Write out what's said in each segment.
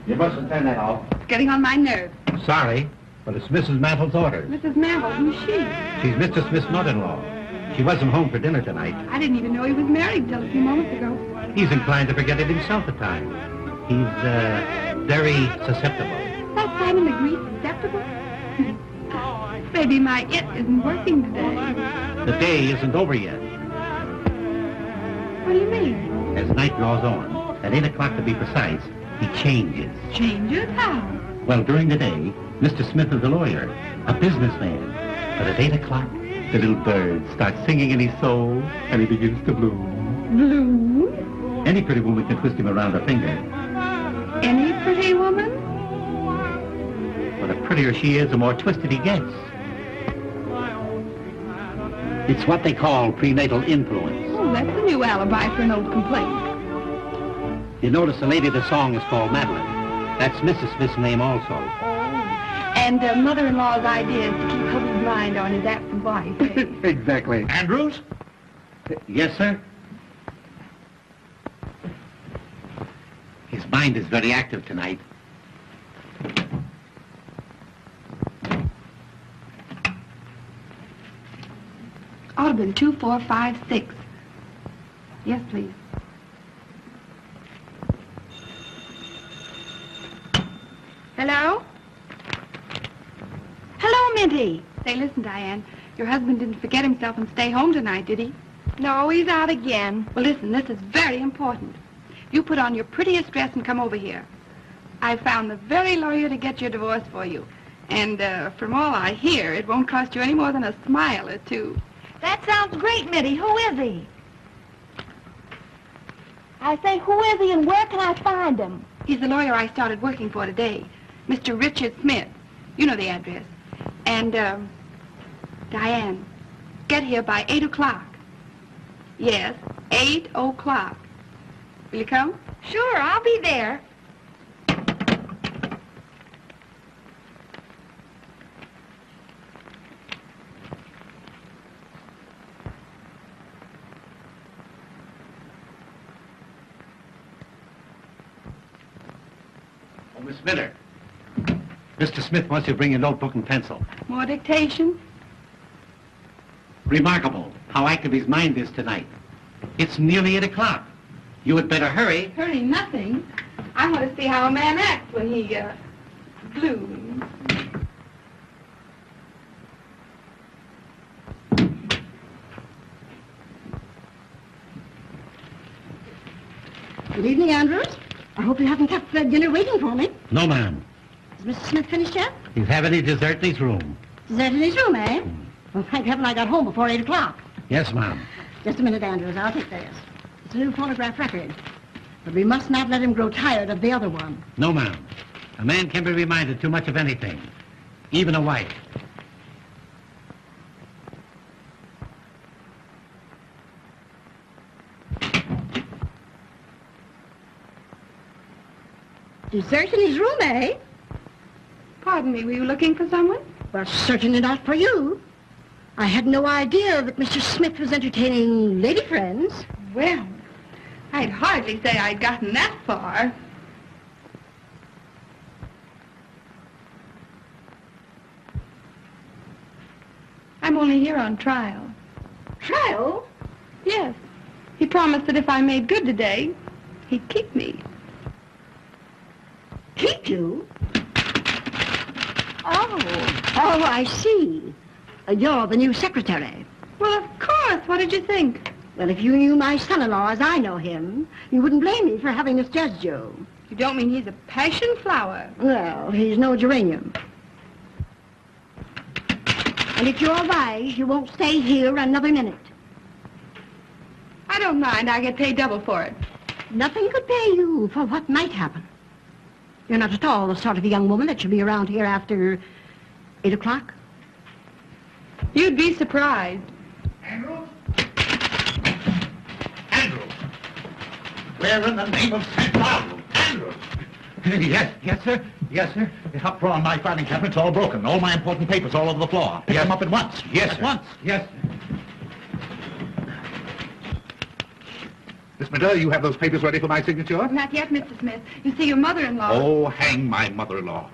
You mustn't turn that off. It's getting on my nerves. Sorry, but it's Mrs. Mantle's orders. Mrs. Mantle, who's she? She's Mr. Smith's mother-in-law. She wasn't home for dinner tonight. I didn't even know he was married till a few moments ago. He's inclined to forget it himself at times. He's, very susceptible. That Simon agrees susceptible? Maybe my it isn't working today. The day isn't over yet. What do you mean? As night draws on, at 8 o'clock to be precise, he changes. Changes? How? Well, during the day, Mr. Smith is a lawyer, a businessman. But at 8 o'clock, the little bird starts singing in his soul, and he begins to bloom. Bloom? Any pretty woman can twist him around her finger. Any pretty woman? But the prettier she is, the more twisted he gets. It's what they call prenatal influence. Oh, that's a new alibi for an old complaint. You notice the lady of the song is called Madeline. That's Mrs. Smith's name also. And mother-in-law's idea is to keep hubby's mind on his absent wife. Eh? Exactly. Andrews? Yes, sir? His mind is very active tonight. Ought to have been 2, 4, 5, 6. Yes, please. Hello? Hello, Minty. Say, listen, Diane. Your husband didn't forget himself and stay home tonight, did he? No, he's out again. Well, listen, this is very important. You put on your prettiest dress and come over here. I found the very lawyer to get your divorce for you. And from all I hear, it won't cost you any more than a smile or two. That sounds great, Mitty. Who is he? I say, who is he and where can I find him? He's the lawyer I started working for today, Mr. Richard Smith. You know the address. And, Diane, get here by 8 o'clock. Yes, 8 o'clock. Will you come? Sure, I'll be there. Miss Miller, Mr. Smith wants you to bring a notebook and pencil. More dictation? Remarkable how active his mind is tonight. It's nearly 8 o'clock. You had better hurry. Hurry nothing. I want to see how a man acts when he, blooms. Good evening, Andrews. I hope you haven't kept dinner waiting for me. No, ma'am. Is Mr. Smith finished yet? He's having his dessert in his room. Dessert in his room, eh? Well, thank heaven I got home before 8 o'clock. Yes, ma'am. Just a minute, Andrews. I'll take this. It's a new phonograph record. But we must not let him grow tired of the other one. No, ma'am. A man can be reminded too much of anything, even a wife. He's searching his room, eh? Pardon me, were you looking for someone? Well, certainly not for you. I had no idea that Mr. Smith was entertaining lady friends. Well, I'd hardly say I'd gotten that far. I'm only here on trial. Trial? Yes. He promised that if I made good today, he'd keep me. Keep you? Oh, I see. You're the new secretary. Well, of course. What did you think? Well, if you knew my son-in-law as I know him, you wouldn't blame me for having misjudged you. You don't mean he's a passion flower? Well, he's no geranium. And if you're wise, you won't stay here another minute. I don't mind. I get paid double for it. Nothing could pay you for what might happen. You're not at all the sort of a young woman that should be around here after 8 o'clock. You'd be surprised. Andrew? Andrew! Where in the name of St. Paul? Andrew! Yes, sir. Yes, sir. The top drawer in my filing cabinet's all broken. All my important papers all over the floor. Pick them up at once. Yes, at sir. once. Yes, sir. Miss Derr, you have those papers ready for my signature? Not yet, Mr. Smith. You see, your mother-in-law... Oh, hang my mother-in-law.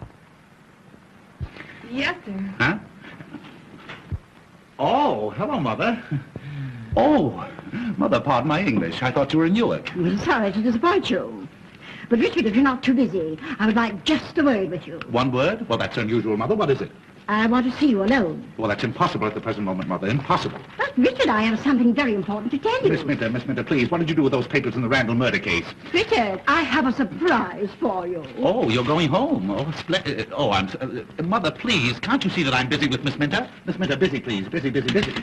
Yes, sir. Huh? Oh, hello, Mother. Oh, Mother, pardon my English. I thought you were in Newark. I'm sorry to disappoint you. But, Richard, if you're not too busy, I would like just a word with you. One word? Well, that's unusual, Mother. What is it? I want to see you alone. Well, that's impossible at the present moment, Mother. Impossible. But, Richard, I have something very important to tell you. Miss Minter, please, what did you do with those papers in the Randall murder case? Richard, I have a surprise for you. Oh, you're going home. Oh, splendid. Oh, Mother, please, can't you see that I'm busy with Miss Minter? Miss Minter, busy, please. Busy. Busy.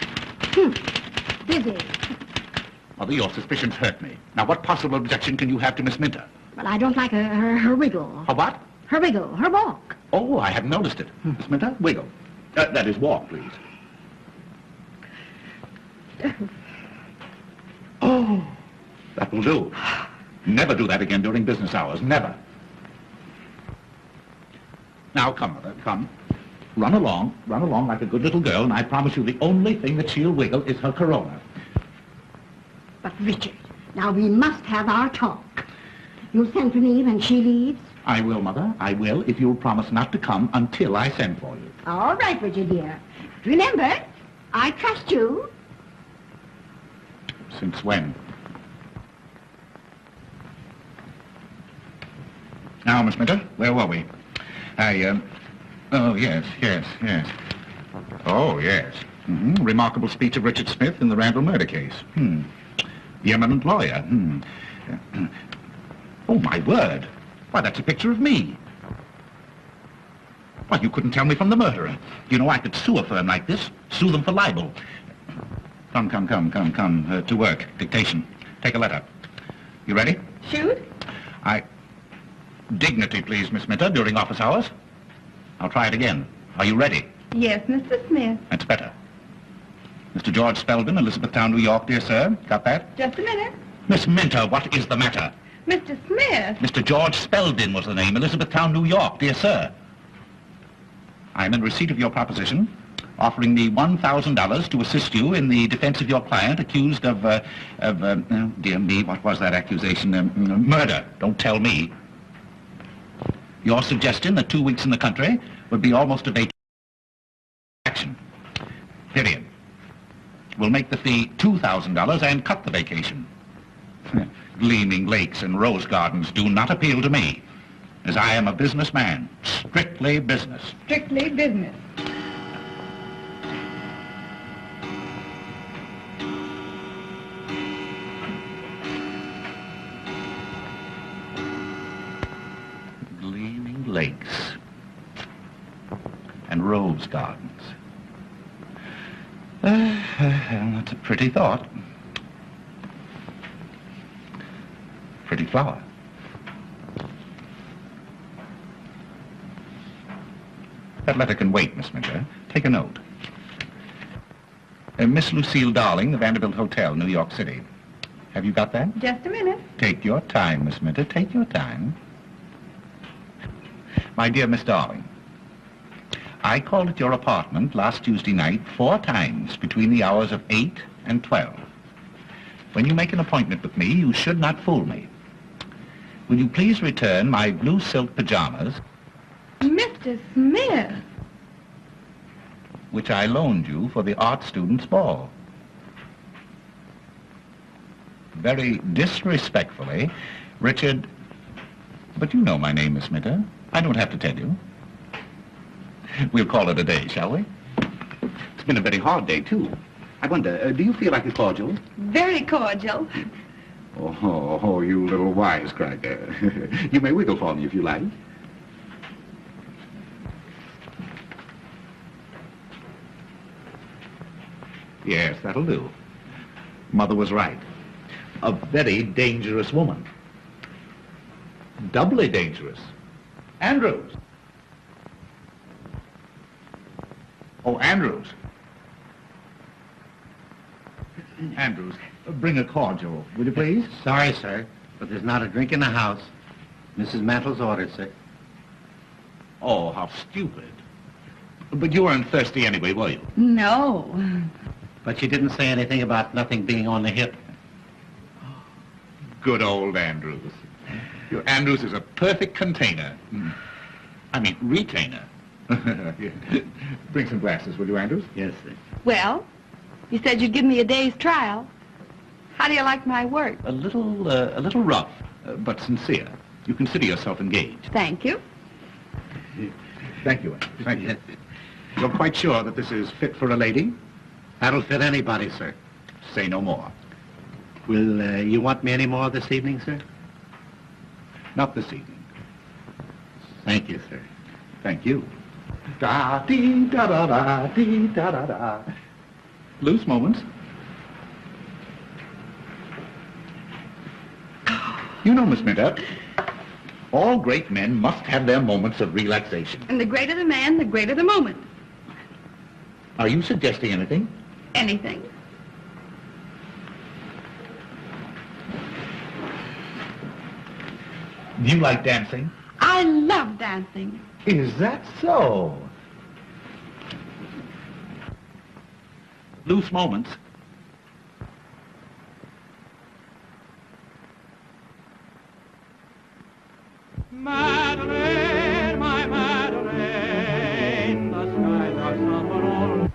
Mother, your suspicions hurt me. Now, what possible objection can you have to Miss Minter? Well, I don't like her wiggle. Her what? Her wiggle, her walk. Oh, I hadn't noticed it. Miss Minter, wiggle. That is, walk, please. Oh, that will do. Never do that again during business hours. Never. Now, come, Mother, come. Run along like a good little girl, and I promise you the only thing that she'll wiggle is her corona. But, Richard, now we must have our talk. You'll send for me when she leaves? I will, Mother. I will, if you'll promise not to come until I send for you. All right, Richard, dear. Remember, I trust you. Since when? Now, Miss Minter, where were we? Oh, yes. Oh, yes. Remarkable speech of Richard Smith in the Randall murder case. The eminent lawyer. Oh, my word. Why, that's a picture of me. Why, you couldn't tell me from the murderer. You know, I could sue a firm like this, sue them for libel. Come, to work. Dictation. Take a letter. You ready? Shoot? Dignity, please, Miss Minter, during office hours. I'll try it again. Are you ready? Yes, Mr. Smith. That's better. Mr. George Spelden, Elizabethtown, New York, dear sir. Got that? Just a minute. Miss Minter, what is the matter? Mr. Smith. Mr. George Spelden was the name, Elizabethtown, New York, dear sir. I am in receipt of your proposition, offering me $1,000 to assist you in the defense of your client accused of oh, dear me, what was that accusation? Murder. Don't tell me. Your suggestion that 2 weeks in the country would be almost a vacation. Action. Period. We'll make the fee $2,000 and cut the vacation. Gleaming lakes and rose gardens do not appeal to me, as I am a businessman. Strictly business. Strictly business. Gleaming lakes and rose gardens. That's a pretty thought. Pretty flower. That letter can wait, Miss Minter. Take a note. Miss Lucille Darling, the Vanderbilt Hotel, New York City. Have you got that? Just a minute. Take your time, Miss Minter. Take your time. My dear Miss Darling, I called at your apartment last Tuesday night 4 times between the hours of 8 and 12. When you make an appointment with me, you should not fool me. Will you please return my blue silk pajamas, Mr. Smith. which I loaned you for the art students' ball? Very disrespectfully, Richard... But you know my name, Miss Minter. I don't have to tell you. We'll call it a day, shall we? It's been a very hard day, too. I wonder, do you feel like a cordial? Very cordial. Oh, you little wisecracker. You may wiggle for me if you like. Yes, that'll do. Mother was right. A very dangerous woman. Doubly dangerous. Andrews. Oh, Andrews. Andrews, bring a cordial, will you please? Sorry, sir, but there's not a drink in the house. Mrs. Mantle's ordered, sir. Oh, how stupid. But you weren't thirsty anyway, were you? No. But she didn't say anything about nothing being on the hip. Good old Andrews. Your Andrews is a perfect container. I mean, retainer. Bring some glasses, will you, Andrews? Yes, sir. Well, you said you'd give me a day's trial. How do you like my work? A little rough, but sincere. You consider yourself engaged. Thank you. Thank you, Andrews. Thank you. You're quite sure that this is fit for a lady? That'll fit anybody, sir. Say no more. Will you want me any more this evening, sir? Not this evening. Thank you, sir. Thank you. Da-dee-da-da-da-dee-da-da-da. Loose moments. You know, Miss Minter, all great men must have their moments of relaxation. And the greater the man, the greater the moment. Are you suggesting anything? Anything. Do you like dancing? I love dancing. Is that so? Loose moments. Madeleine, my Madeleine, the skies are somber all.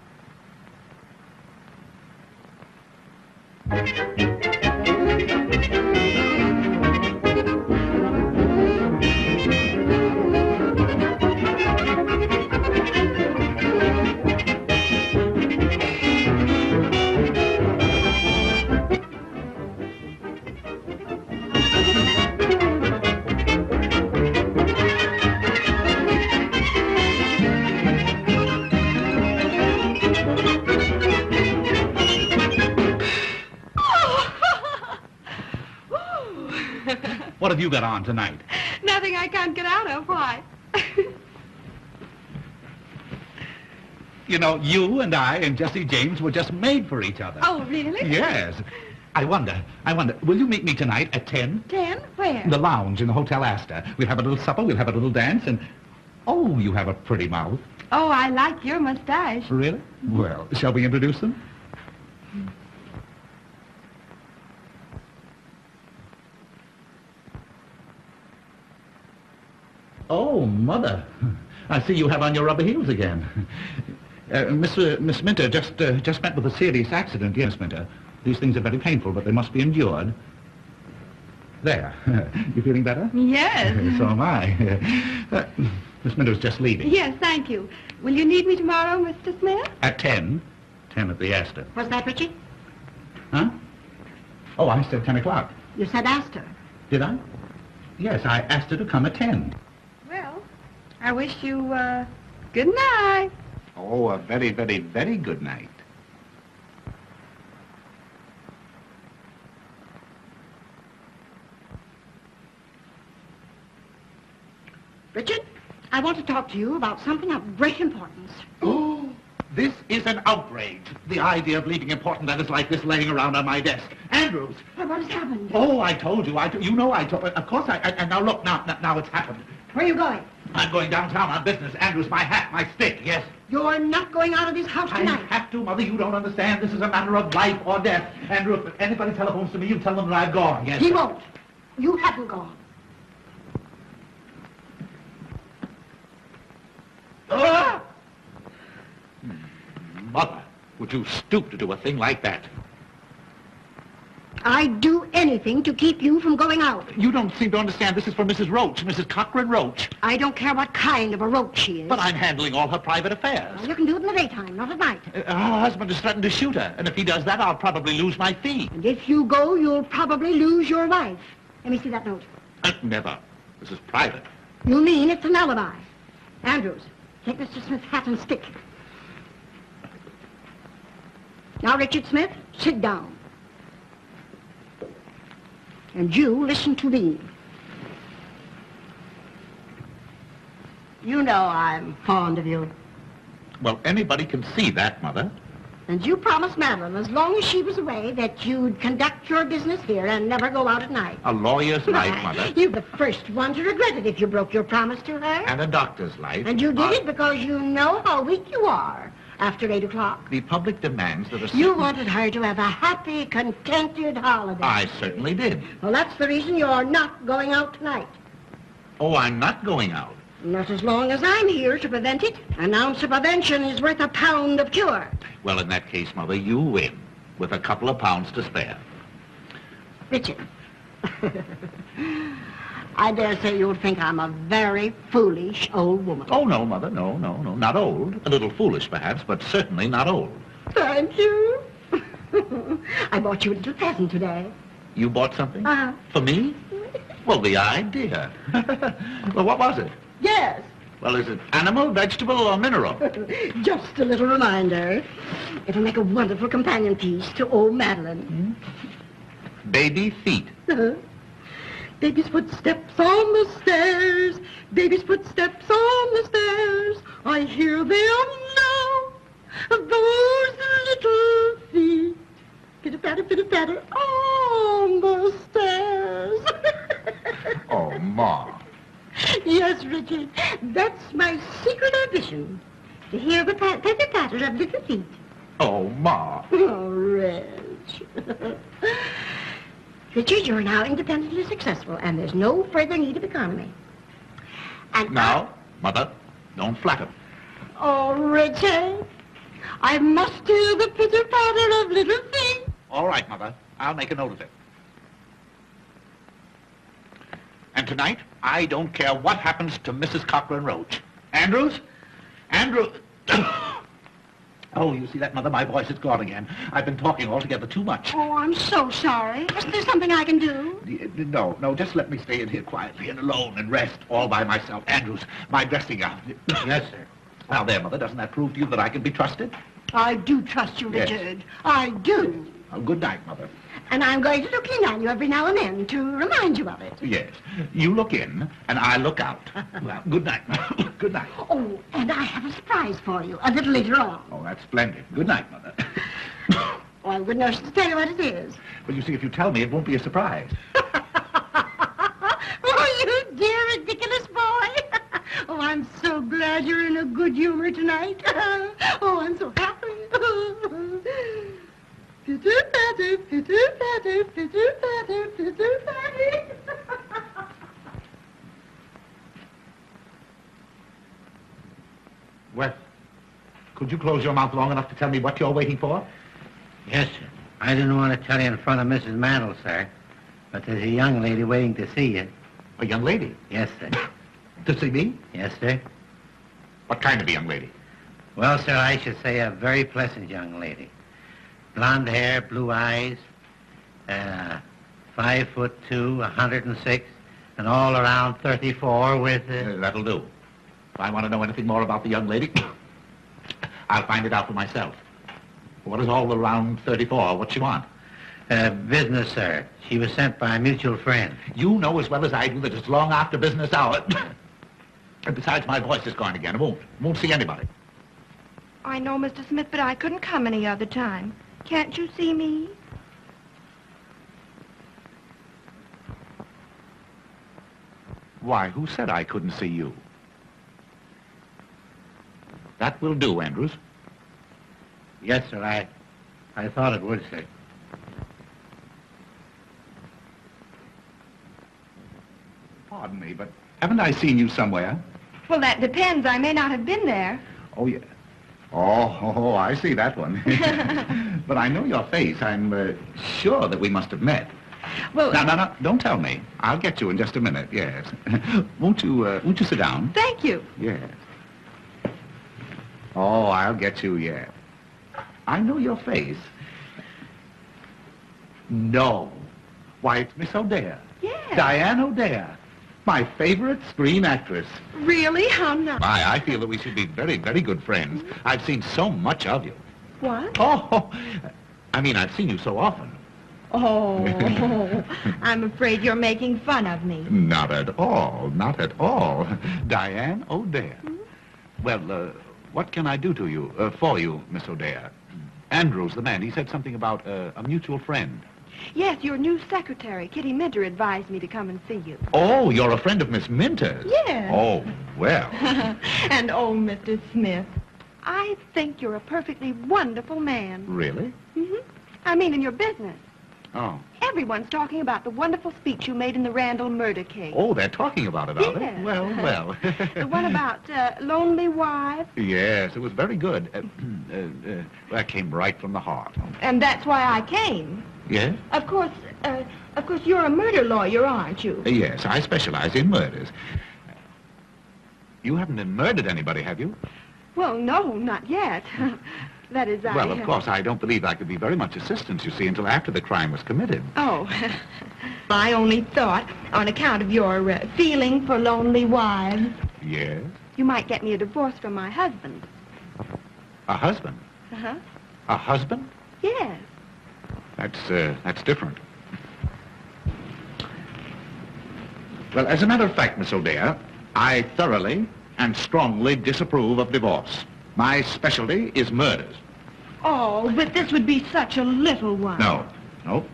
What have you got on tonight? Nothing I can't get out of. Why? You know, you and I and Jesse James were just made for each other. Oh, really? Yes. I wonder, will you meet me tonight at 10? 10? Where? The lounge in the Hotel Astor. We'll have a little supper, we'll have a little dance, and... Oh, you have a pretty mouth. Oh, I like your mustache. Really? Well, shall we introduce them? Oh, Mother. I see you have on your rubber heels again. Miss Minter just met with a serious accident. Yes, Miss Minter. These things are very painful, but they must be endured. There. You feeling better? Yes. So am I. Miss Minter's just leaving. Yes, thank you. Will you need me tomorrow, Mr. Smith? At 10. 10 at the Astor. What's that, Richie? Huh? Oh, I said 10 o'clock. You said Astor. Did I? Yes, I asked her to come at 10. Well, I wish you, good night. Oh, a very, very, very good night. Richard, I want to talk to you about something of great importance. Oh, this is an outrage. The idea of leaving important letters like this laying around on my desk. Andrews! What has happened? Oh, I told you. You know I told... Of course and now look, now it's happened. Where are you going? I'm going downtown on business. Andrews, my hat, my stick. Yes. You're not going out of this house I tonight. have to, Mother. You don't understand. This is a matter of life or death. Andrew, if anybody telephones to me, you tell them that I've gone. Yes, He sir. won't. You haven't gone. Ah! Mother, would you stoop to do a thing like that? I'd do anything to keep you from going out. You don't seem to understand. This is for Mrs. Roach, Mrs. Cochran Roach. I don't care what kind of a roach she is. But I'm handling all her private affairs. Well, you can do it in the daytime, not at night. Her husband has threatened to shoot her, and if he does that, I'll probably lose my fee. And if you go, you'll probably lose your wife. Let me see that note. Never. This is private. You mean it's an alibi? Andrews, take Mr. Smith's hat and stick. Now, Richard Smith, sit down. And you listen to me. You know I'm fond of you. Well, anybody can see that, Mother. And you promised Madeline, as long as she was away, that you'd conduct your business here and never go out at night. A lawyer's life, Mother. You're the first one to regret it if you broke your promise to her. And a doctor's life. And you did it because you know how weak you are after 8 o'clock. The public demands that a certain... You wanted her to have a happy, contented holiday. I certainly did. Well, that's the reason you're not going out tonight. Oh, I'm not going out. Not as long as I'm here to prevent it. An ounce of prevention is worth a pound of cure. Well, in that case, Mother, you win, with a couple of pounds to spare. Richard, I dare say you'll think I'm a very foolish old woman. Oh, no, Mother, no, not old. A little foolish, perhaps, but certainly not old. Thank you. I bought you a little present today. You bought something? Uh-huh. For me? Well, the idea. Well, what was it? Yes. Well, is it animal, vegetable, or mineral? Just a little reminder. It'll make a wonderful companion piece to old Madeline. Baby feet. Baby's footsteps on the stairs. Baby's footsteps on the stairs. I hear them now. Those little feet. Pitter-patter, pitter-patter on the stairs. Oh, Ma. Yes, Richard. That's my secret ambition. To hear the patter-patter of little feet. Oh, Ma. Oh, Reg. Richard, you're now independently successful, and there's no further need of economy. And Now, Mother, don't flatter. Oh, Richard, I must hear the pitter-patter of little feet. All right, Mother. I'll make a note of it. And tonight, I don't care what happens to Mrs. Cochran Roach. Andrews? Andrew... Oh, you see that, Mother? My voice is gone again. I've been talking altogether too much. Oh, I'm so sorry. Isn't there something I can do? No, just let me stay in here quietly and alone and rest all by myself. Andrews, my dressing gown. Yes, sir. Now there, Mother, doesn't that prove to you that I can be trusted? I do trust you, Yes. Richard. I do. Oh, good night, Mother. And I'm going to look in on you every now and then to remind you of it. Yes, you look in and I look out. Well, good night. Good night. Oh, and I have a surprise for you a little later on. Oh, that's splendid. Good night, Mother. Oh, I'm good enough to tell you what it is. Well, you see, if you tell me, it won't be a surprise. Oh, you dear, ridiculous boy. Oh, I'm so glad you're in a good humor tonight. Oh, I'm so happy. Pitter-patter, pitter-patter, pitter-patter, pitter-patter. Well, could you close your mouth long enough to tell me what you're waiting for? Yes, sir. I didn't want to tell you in front of Mrs. Mandel, sir, but there's a young lady waiting to see you. A young lady? Yes, sir. To see me? Yes, sir. What kind of a young lady? Well, sir, I should say a very pleasant young lady. Blonde hair, blue eyes, 5'2", 106, and all around 34 with... That'll do. If I want to know anything more about the young lady, I'll find it out for myself. What is all around 34? What's she want? Business, sir. She was sent by a mutual friend. You know as well as I do that it's long after business hour. And besides, my voice is gone again. I won't see anybody. I know, Mr. Smith, but I couldn't come any other time. Can't you see me? Why, who said I couldn't see you? That will do, Andrews. Yes, sir, I thought it would, sir. Pardon me, but haven't I seen you somewhere? Well, that depends. I may not have been there. Oh, yeah. Oh, I see that one. But I know your face. I'm sure that we must have met. Well, No, don't tell me. I'll get you in just a minute, yes. Won't you sit down? thank you. Yes. Oh, I'll get you, yeah. I know your face. No. Why, it's Miss O'Dare. Yes. Diane O'Dare. My favorite screen actress. Really? How nice. I feel that we should be very, very good friends. I've seen so much of you. What? Oh, I mean, I've seen you so often. Oh, I'm afraid you're making fun of me. Not at all, not at all. Diane O'Dare. Well, what can I do to you, for you, Miss O'Dare? Andrews, the man, he said something about a mutual friend. Yes, your new secretary, Kitty Minter, advised me to come and see you. Oh, you're a friend of Miss Minter's? Yes. Oh, well. And oh, Mr. Smith, I think you're a perfectly wonderful man. Really? I mean, in your business. Oh. Everyone's talking about the wonderful speech you made in the Randall murder case. Oh, they're talking about it, are they? Yes. Well. The one about lonely wives. Yes, it was very good. That came right from the heart. And that's why I came. Yes? Of course, you're a murder lawyer, aren't you? Yes, I specialize in murders. You haven't murdered anybody, have you? Well, no, not yet. That is, Well, of course, I don't believe I could be very much assistance, you see, until after the crime was committed. Oh, I only thought, on account of your feeling for lonely wives, Yes? you might get me a divorce from my husband. A husband? Uh-huh. A husband? Yes. That's different. Well, as a matter of fact, Miss O'Dare, I thoroughly and strongly disapprove of divorce. My specialty is murders. Oh, but this would be such a little one. No.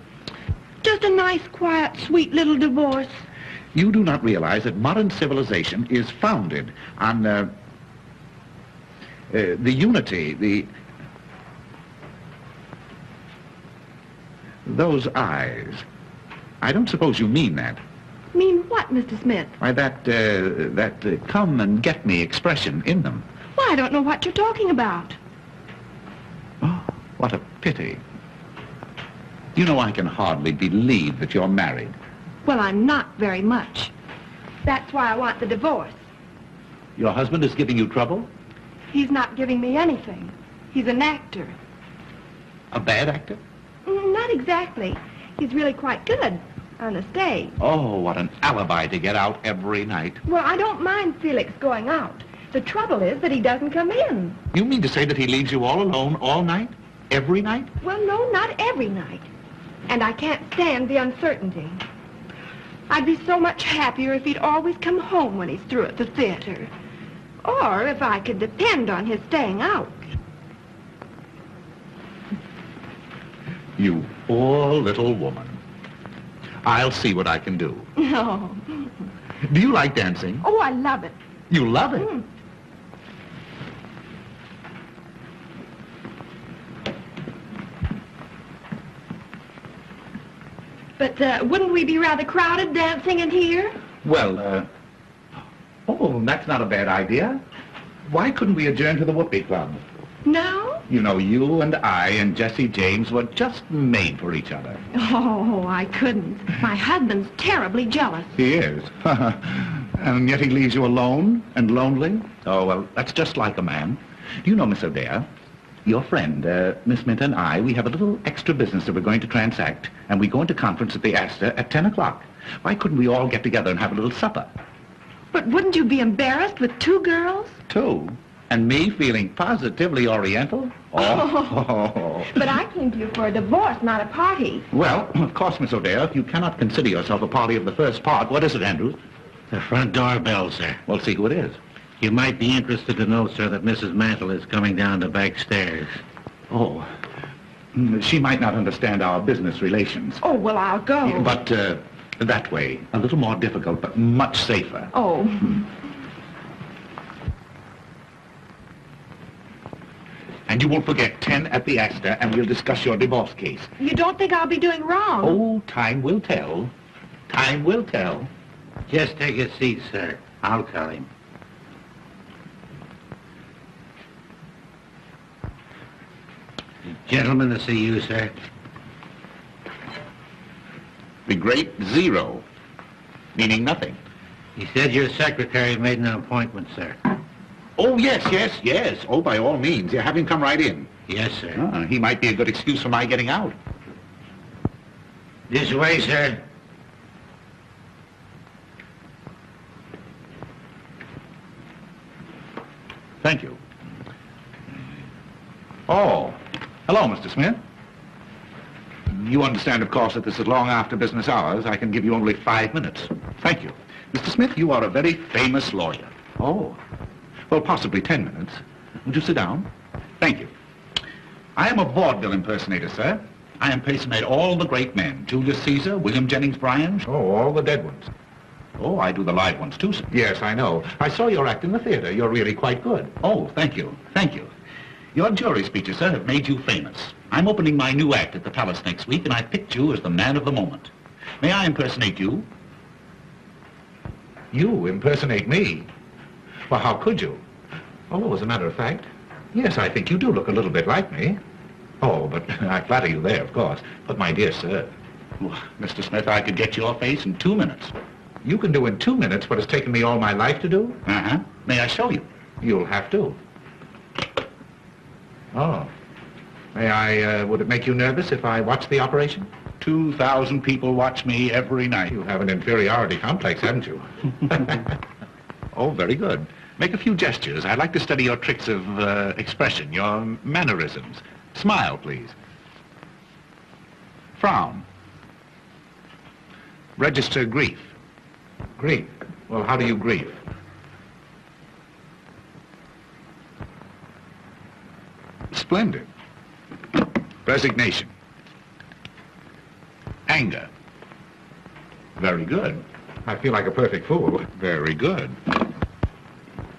Just a nice, quiet, sweet little divorce. You do not realize that modern civilization is founded on the unity, those eyes. I don't suppose you mean that. Mean what, Mr. Smith? Why, that come and get me expression in them. Well, I don't know what you're talking about. Oh, what a pity. You know, I can hardly believe that you're married. Well, I'm not very much. That's why I want the divorce. Your husband is giving you trouble? He's not giving me anything. He's an actor. A bad actor? Not exactly. He's really quite good on the stage. Oh, what an alibi to get out every night. Well, I don't mind Felix going out. The trouble is that he doesn't come in. You mean to say that he leaves you all alone all night? Every night? Well, no, not every night. And I can't stand the uncertainty. I'd be so much happier if he'd always come home when he's through at the theater. Or if I could depend on his staying out. You poor little woman. I'll see what I can do. No. Do you like dancing? Oh, I love it. You love it? But wouldn't we be rather crowded dancing in here? Well, oh, that's not a bad idea. Why couldn't we adjourn to the Whoopee Club? No? You know, you and I and Jesse James were just made for each other. Oh, I couldn't. My husband's terribly jealous. He is. And yet he leaves you alone and lonely? Oh, well, that's just like a man. Do you know, Miss O'Dare, your friend, Miss Minter and I, we have a little extra business that we're going to transact, and we go into conference at the Astor at 10 o'clock. Why couldn't we all get together and have a little supper? But wouldn't you be embarrassed with two girls? Two? And me feeling positively oriental? Oh. But I came to you for a divorce, not a party. Well, of course, Miss O'Dare, if you cannot consider yourself a party of the first part, what is it, Andrews? The front door bell, sir. Well, see who it is. You might be interested to know, sir, that Mrs. Mantle is coming down the back stairs. Oh. She might not understand our business relations. Oh, well, I'll go. But that way, a little more difficult, but much safer. Oh. And you won't forget 10 at the Astor, and we'll discuss your divorce case. You don't think I'll be doing wrong? Oh, time will tell. Time will tell. Just take a seat, sir. I'll tell him. Gentlemen to see you, sir. The great zero, meaning nothing. He said your secretary made an appointment, sir. Oh, yes. Oh, by all means. Yeah, have him come right in. Yes, sir. He might be a good excuse for my getting out. This way, sir. Thank you. Oh, hello, Mr. Smith. You understand, of course, that this is long after business hours. I can give you only 5 minutes. Thank you. Mr. Smith, you are a very famous lawyer. Oh. Well, possibly 10 minutes. Would you sit down? Thank you. I am a vaudeville impersonator, sir. I impersonate all the great men. Julius Caesar, William Jennings Bryan. Oh, all the dead ones. Oh, I do the live ones, too, sir. Yes, I know. I saw your act in the theater. You're really quite good. Oh, thank you. Thank you. Your jury speeches, sir, have made you famous. I'm opening my new act at the Palace next week, and I picked you as the man of the moment. May I impersonate you? You impersonate me? Well, how could you? Oh, as a matter of fact, yes, I think you do look a little bit like me. Oh, but I flatter you there, of course. But, my dear sir, well, Mr. Smith, I could get your face in 2 minutes. You can do in 2 minutes what has taken me all my life to do? Uh-huh. May I show you? You'll have to. Oh. May I, would it make you nervous if I watched the operation? 2,000 people watch me every night. You have an inferiority complex, haven't you? Oh, very good. Make a few gestures. I'd like to study your tricks of expression, your mannerisms. Smile, please. Frown. Register grief. Grief? Well, how do you grieve? Splendid. Resignation. Anger. Very good. I feel like a perfect fool. Very good.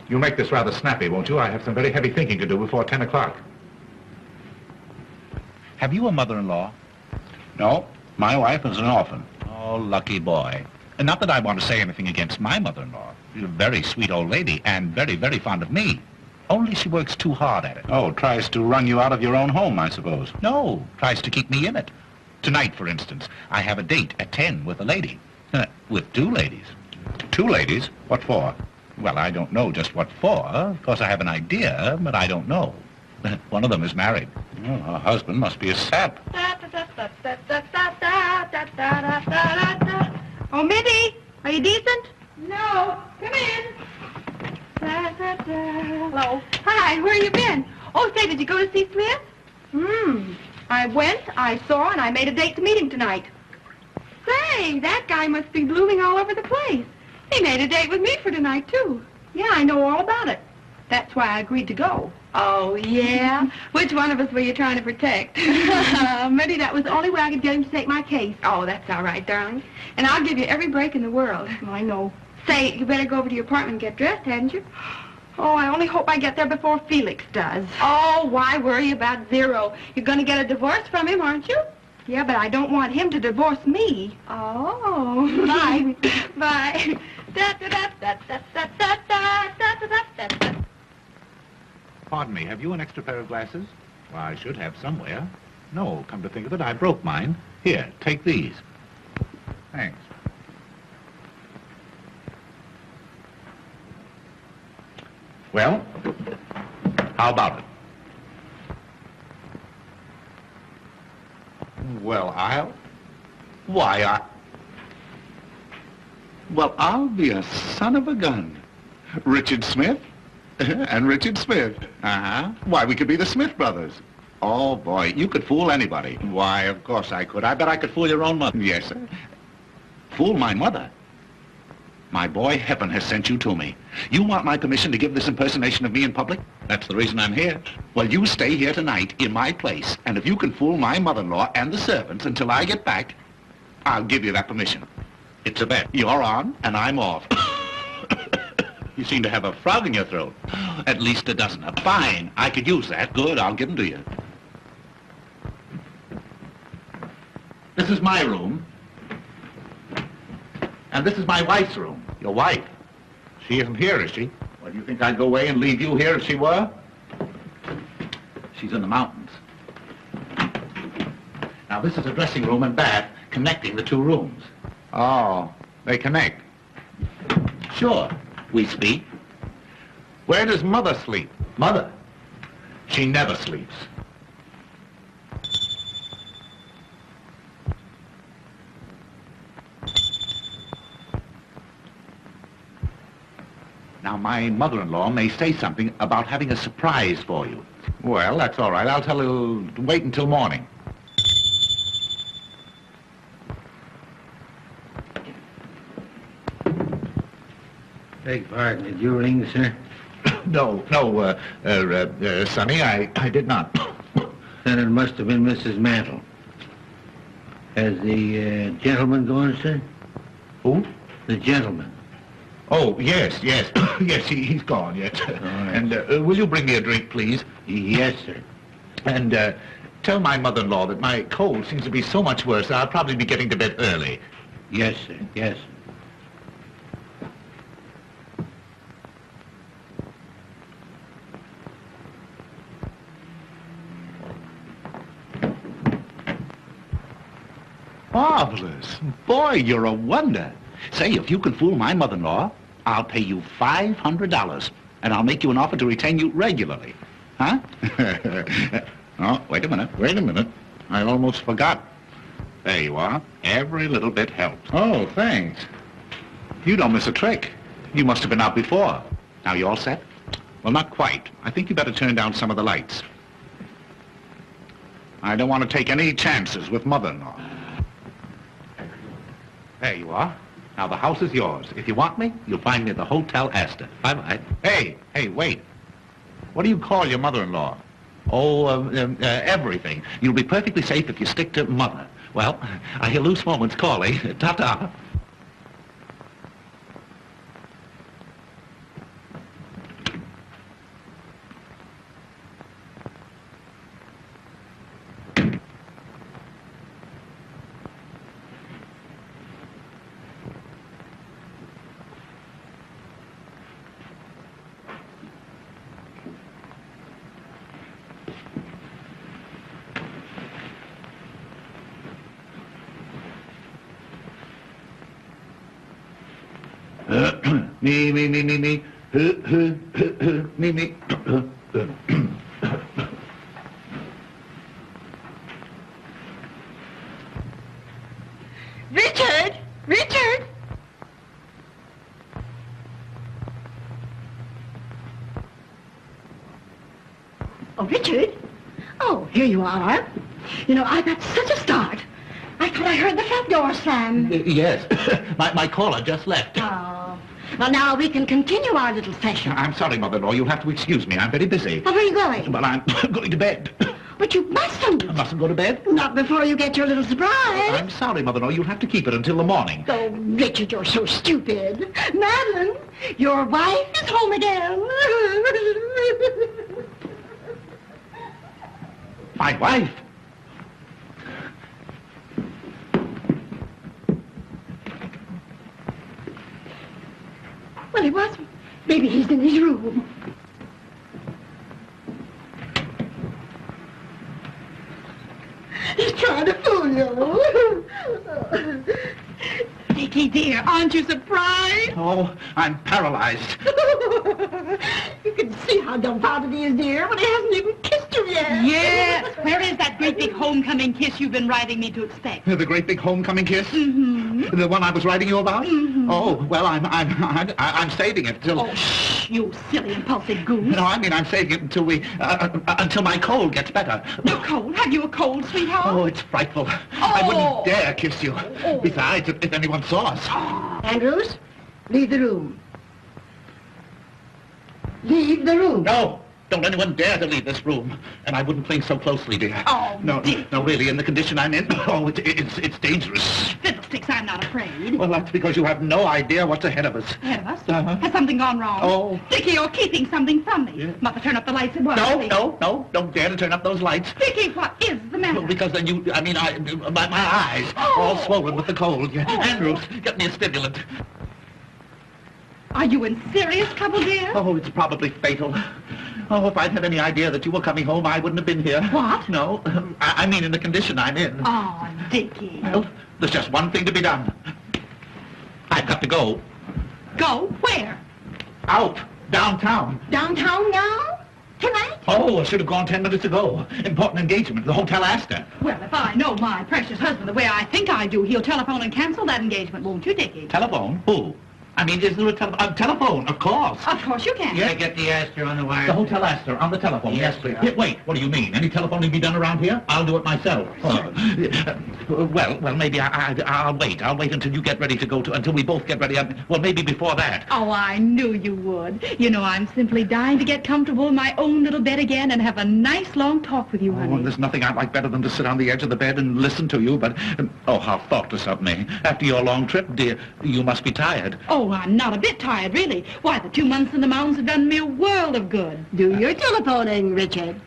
You'll make this rather snappy, won't you? I have some very heavy thinking to do before 10 o'clock. Have you a mother-in-law? No. My wife is an orphan. Oh, lucky boy. And not that I want to say anything against my mother-in-law. She's a very sweet old lady and very, very fond of me. Only she works too hard at it. Oh, tries to run you out of your own home, I suppose. No, tries to keep me in it. Tonight, for instance, I have a date at 10 with a lady. With 2 ladies. 2 ladies? What for? Well, I don't know just what for. Of course, I have an idea, but I don't know. One of them is married. Oh, her husband must be a sap. Oh, Minnie, are you decent? No, come in. Hello. Hi, where you been? Oh, say, did you go to see Smith? I went, I saw, and I made a date to meet him tonight. Say, that guy must be blooming all over the place. He made a date with me for tonight, too. Yeah, I know all about it. That's why I agreed to go. Oh, yeah? Which one of us were you trying to protect? Mitty, that was the only way I could get him to take my case. Oh, that's all right, darling. And I'll give you every break in the world. I know. Say, you better go over to your apartment and get dressed, hadn't you? Oh, I only hope I get there before Felix does. Oh, why worry about Zero? You're going to get a divorce from him, aren't you? Yeah, but I don't want him to divorce me. Oh. Bye. Bye. Pardon me, have you an extra pair of glasses? Well, I should have somewhere. No, come to think of it, I broke mine. Here, take these. Thanks. Well, how about it? Well, I'll be a son of a gun. Richard Smith and Richard Smith. Uh-huh. Why, we could be the Smith brothers. Oh, boy, you could fool anybody. Why, of course I could. I bet I could fool your own mother. Yes, sir. Fool my mother? My boy, heaven has sent you to me. You want my permission to give this impersonation of me in public? That's the reason I'm here. Well, you stay here tonight in my place, and if you can fool my mother-in-law and the servants until I get back, I'll give you that permission. It's a bet. You're on, and I'm off. You seem to have a frog in your throat. At least a dozen. Fine. I could use that. Good. I'll give them to you. This is my room. And this is my wife's room. Your wife? She isn't here, is she? Well, do you think I'd go away and leave you here if she were? She's in the mountains. Now, this is a dressing room and bath connecting the two rooms. Oh, they connect. Sure. We speak. Where does Mother sleep? Mother. She never sleeps. Now, my mother-in-law may say something about having a surprise for you. Well, that's all right. I'll tell her to wait until morning. Beg pardon, did you ring, sir? No, Sonny, I did not. Then it must have been Mrs. Mantle. Has the gentleman gone, sir? Who? The gentleman. Oh, yes. Yes, he's gone, yes. All right. And will you bring me a drink, please? Yes, sir. And tell my mother-in-law that my cold seems to be so much worse, I'll probably be getting to bed early. Yes, sir. Yes. Marvelous. Boy, you're a wonder. Say, if you can fool my mother-in-law, I'll pay you $500, and I'll make you an offer to retain you regularly. Huh? Oh, wait a minute. I almost forgot. There you are. Every little bit helps. Oh, thanks. You don't miss a trick. You must have been out before. Now, you all set? Well, not quite. I think you better turn down some of the lights. I don't want to take any chances with mother-in-law. There you are. Now, the house is yours. If you want me, you'll find me at the Hotel Astor. Bye-bye. Hey, wait. What do you call your mother-in-law? Oh, everything. You'll be perfectly safe if you stick to mother. Well, I hear loose moments calling. Ta-ta. Me. Me. Richard! Oh, Richard? Oh, here you are. You know, I got such a start. I thought I heard the front door slam. Yes. my caller just left. Oh. Well, now we can continue our little session. I'm sorry, mother-in-law. You'll have to excuse me. I'm very busy. Well, where are you going? Well, I'm going to bed. But you mustn't. I mustn't go to bed? Not before you get your little surprise. I'm sorry, mother-in-law. You'll have to keep it until the morning. Oh, Richard, you're so stupid. Madeline, your wife is home again. My wife? Well, he wasn't. Maybe he's in his room. He's trying to fool you. Dickie, dear, aren't you surprised? Oh, I'm paralyzed. You can see how dumbfounded he is, dear, but he hasn't even kissed you yet. Yes. Where is that great big homecoming kiss you've been writing me to expect? The great big homecoming kiss? Mm-hmm. The one I was writing you about? Mm-hmm. Oh, well, I'm saving it till... Oh, shh, you silly, impulsive goose. No, I mean, I'm saving it until until my cold gets better. You're cold? Have you a cold, sweetheart? Oh, it's frightful. I wouldn't dare kiss you. Oh. Besides, if anyone saw us. Andrews, leave the room. Leave the room. No, don't anyone dare to leave this room. And I wouldn't cling so closely, dear. Oh, no, dear. no, really, in the condition I'm in, oh, it's dangerous. Fiddlesticks. fiddlesticks, I'm not afraid. Well, that's because you have no idea what's ahead of us. Ahead of us? Uh-huh. Has something gone wrong? Oh. Dickie, you're keeping something from me. Yeah. Must turn up the lights at once. No, don't dare to turn up those lights. Dickie, what is the matter? Well, because then my eyes, all swollen with the cold. Andrews, get me a stimulant. Are you in serious trouble, dear? Oh, it's probably fatal. Oh, if I'd had any idea that you were coming home, I wouldn't have been here. What? No, I mean in the condition I'm in. Oh, Dickie. Well, there's just one thing to be done. I've got to go. Go? Where? Out, downtown. Downtown now? Tonight? Oh, I should have gone 10 minutes ago. Important engagement, the Hotel Astor. Well, if I know my precious husband the way I think I do, he'll telephone and cancel that engagement, won't you, Dickie? Telephone? Who? I mean, is there a telephone? Of course. Of course you can. Yeah. Get the Astor on the wire. The Hotel Astor, on the telephone. Yes, Yes, please. sir. Wait, what do you mean? Any telephoning be done around here? I'll do it myself. Well, maybe I'll wait. I'll wait until you get ready to go to, until we both get ready. Well, maybe before that. Oh, I knew you would. You know, I'm simply dying to get comfortable in my own little bed again and have a nice long talk with you, honey. Oh, there's nothing I'd like better than to sit on the edge of the bed and listen to you, but, oh, how thoughtless of me. After your long trip, dear, you must be tired. Oh, I'm not a bit tired, really. Why, the 2 months in the mountains have done me a world of good. Do your telephoning, Richard.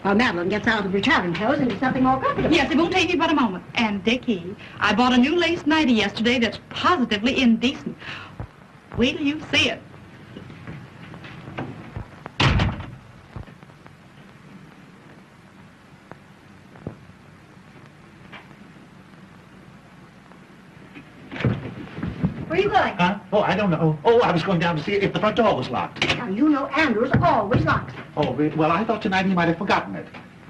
While Madeline gets out of her traveling clothes into something more comfortable. Yes, it won't take me but a moment. And, Dickie, I bought a new lace nightie yesterday that's positively indecent. Wait till you see it. Where are you going? Huh? Oh, I don't know. Oh, I was going down to see if the front door was locked. Now, you know Andrews always locks it. Oh, well, I thought tonight he might have forgotten it.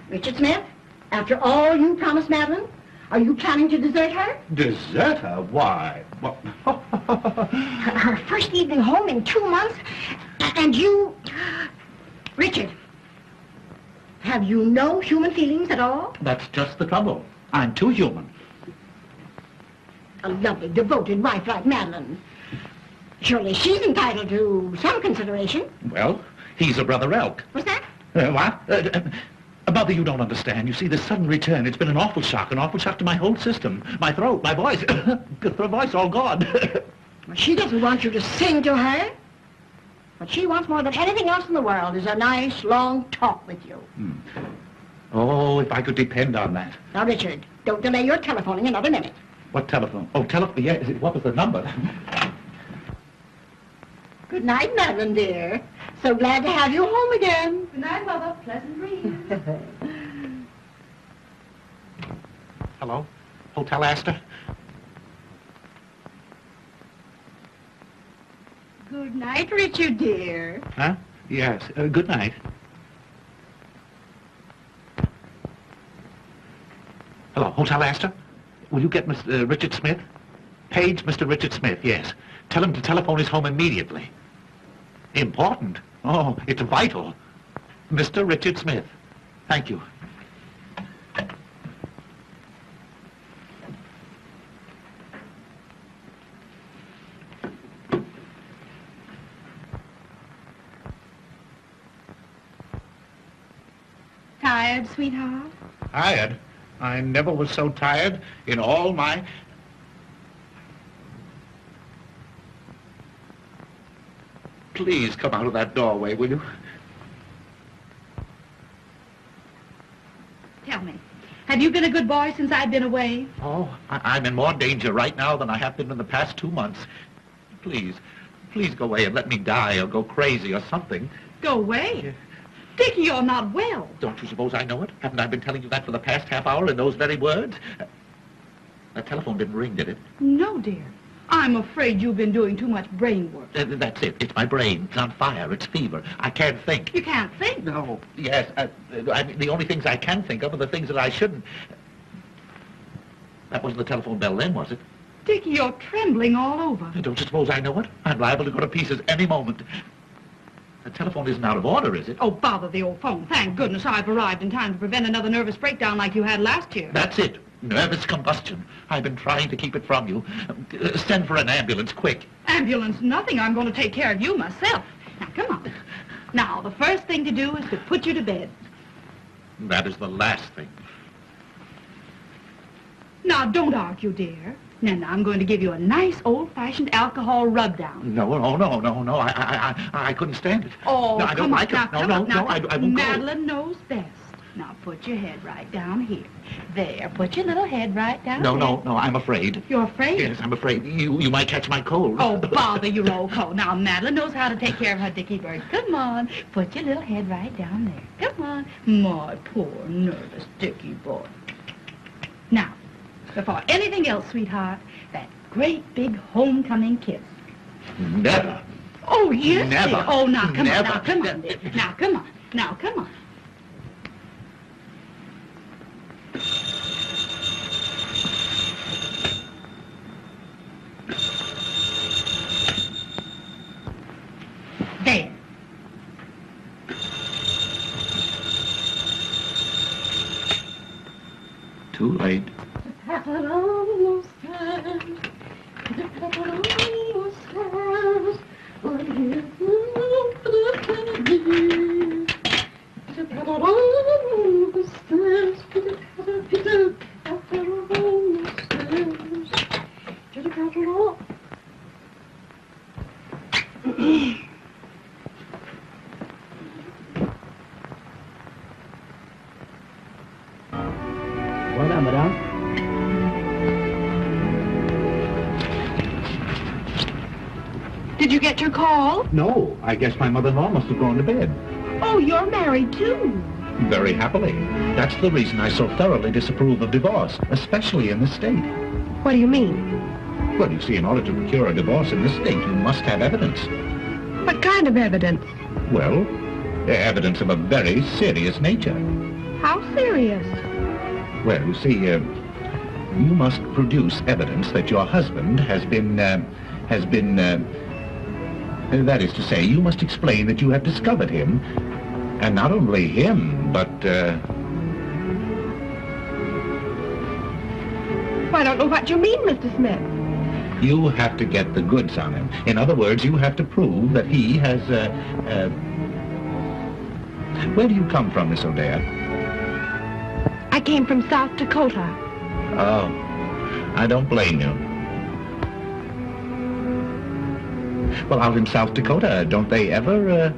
Richard Smith, after all you promised Madeline, are you planning to desert her? Desert her? Why? What? Her first evening home in 2 months, and you... Richard, have you no human feelings at all? That's just the trouble. I'm too human. A lovely, devoted wife like Madeline. Surely she's entitled to some consideration. Well, he's a brother elk. What's that? What? Mother, you don't understand. You see, this sudden return, it's been an awful shock to my whole system. My throat, my voice, the voice all gone. Well, she doesn't want you to sing to her. What she wants more than anything else in the world is a nice, long talk with you. Oh, if I could depend on that. Now, Richard, don't delay your telephoning another minute. What telephone? Oh, telephone, yeah, what was the number? Good night, Madeline, dear. So glad to have you home again. Good night, Mother. Pleasant dreams. Hello? Hotel Astor? Good night, Richard, dear. Huh? Yes, good night. Hello, Hotel Astor? Will you get Mr. Richard Smith? Page Mr. Richard Smith, yes. Tell him to telephone his home immediately. Important? Oh, it's vital. Mr. Richard Smith. Thank you. Tired, sweetheart? Tired? I never was so tired in all my... Please come out of that doorway, will you? Tell me, have you been a good boy since I've been away? Oh, I'm in more danger right now than I have been in the past 2 months. Please go away and let me die or go crazy or something. Go away? Dickie, you're not well. Don't you suppose I know it? Haven't I been telling you that for the past half hour in those very words? That telephone didn't ring, did it? No, dear. I'm afraid you've been doing too much brain work. That's it. It's my brain. It's on fire. It's fever. I can't think. You can't think? No. Yes. I mean, the only things I can think of are the things that I shouldn't. That wasn't the telephone bell then, was it? Dickie, you're trembling all over. Don't you suppose I know it? I'm liable to go to pieces any moment. The telephone isn't out of order, is it? Oh, bother the old phone. Thank goodness I've arrived in time to prevent another nervous breakdown like you had last year. That's it. Nervous combustion. I've been trying to keep it from you. Send for an ambulance, quick. Ambulance, nothing. I'm going to take care of you myself. Now, come on. Now, the first thing to do is to put you to bed. That is the last thing. Now, don't argue, dear. Now, I'm going to give you a nice old-fashioned alcohol rub-down. No. I couldn't stand it. Oh, no, I don't come on. like Now, it. come No, on. Now, I won't go. Madeline knows best. Now, put your head right down here. There, put your little head right down there. No, I'm afraid. You're afraid? Yes, I'm afraid. You might catch my cold. Oh, bother your old coat. Now, Madeline knows how to take care of her Dickie bird. Come on, put your little head right down there. Come on. My poor, nervous Dickie boy. Now, before anything else, sweetheart, that great big homecoming kiss. Never. Oh, yes, Never. dear. Oh, now, come Never. on. Now, come on, dear. Now, come on. Now, come on. There. Too late. Voilà, madame. Did you get your call? No, I guess my mother-in-law must have gone to bed. Oh, you're married, too. Very happily. That's the reason I so thoroughly disapprove of divorce, especially in this state. What do you mean? Well, you see, in order to procure a divorce in this state, you must have evidence. What kind of evidence? Well, evidence of a very serious nature. How serious? Well, you see, you must produce evidence that your husband has been, that is to say, you must explain that you have discovered him, and not only him, but, I don't know what you mean, Mr. Smith. you have to get the goods on him. In other words, you have to prove that he has, where do you come from, Miss O'Dare? I came from South Dakota. Oh, I don't blame you. Well, out in South Dakota, don't they ever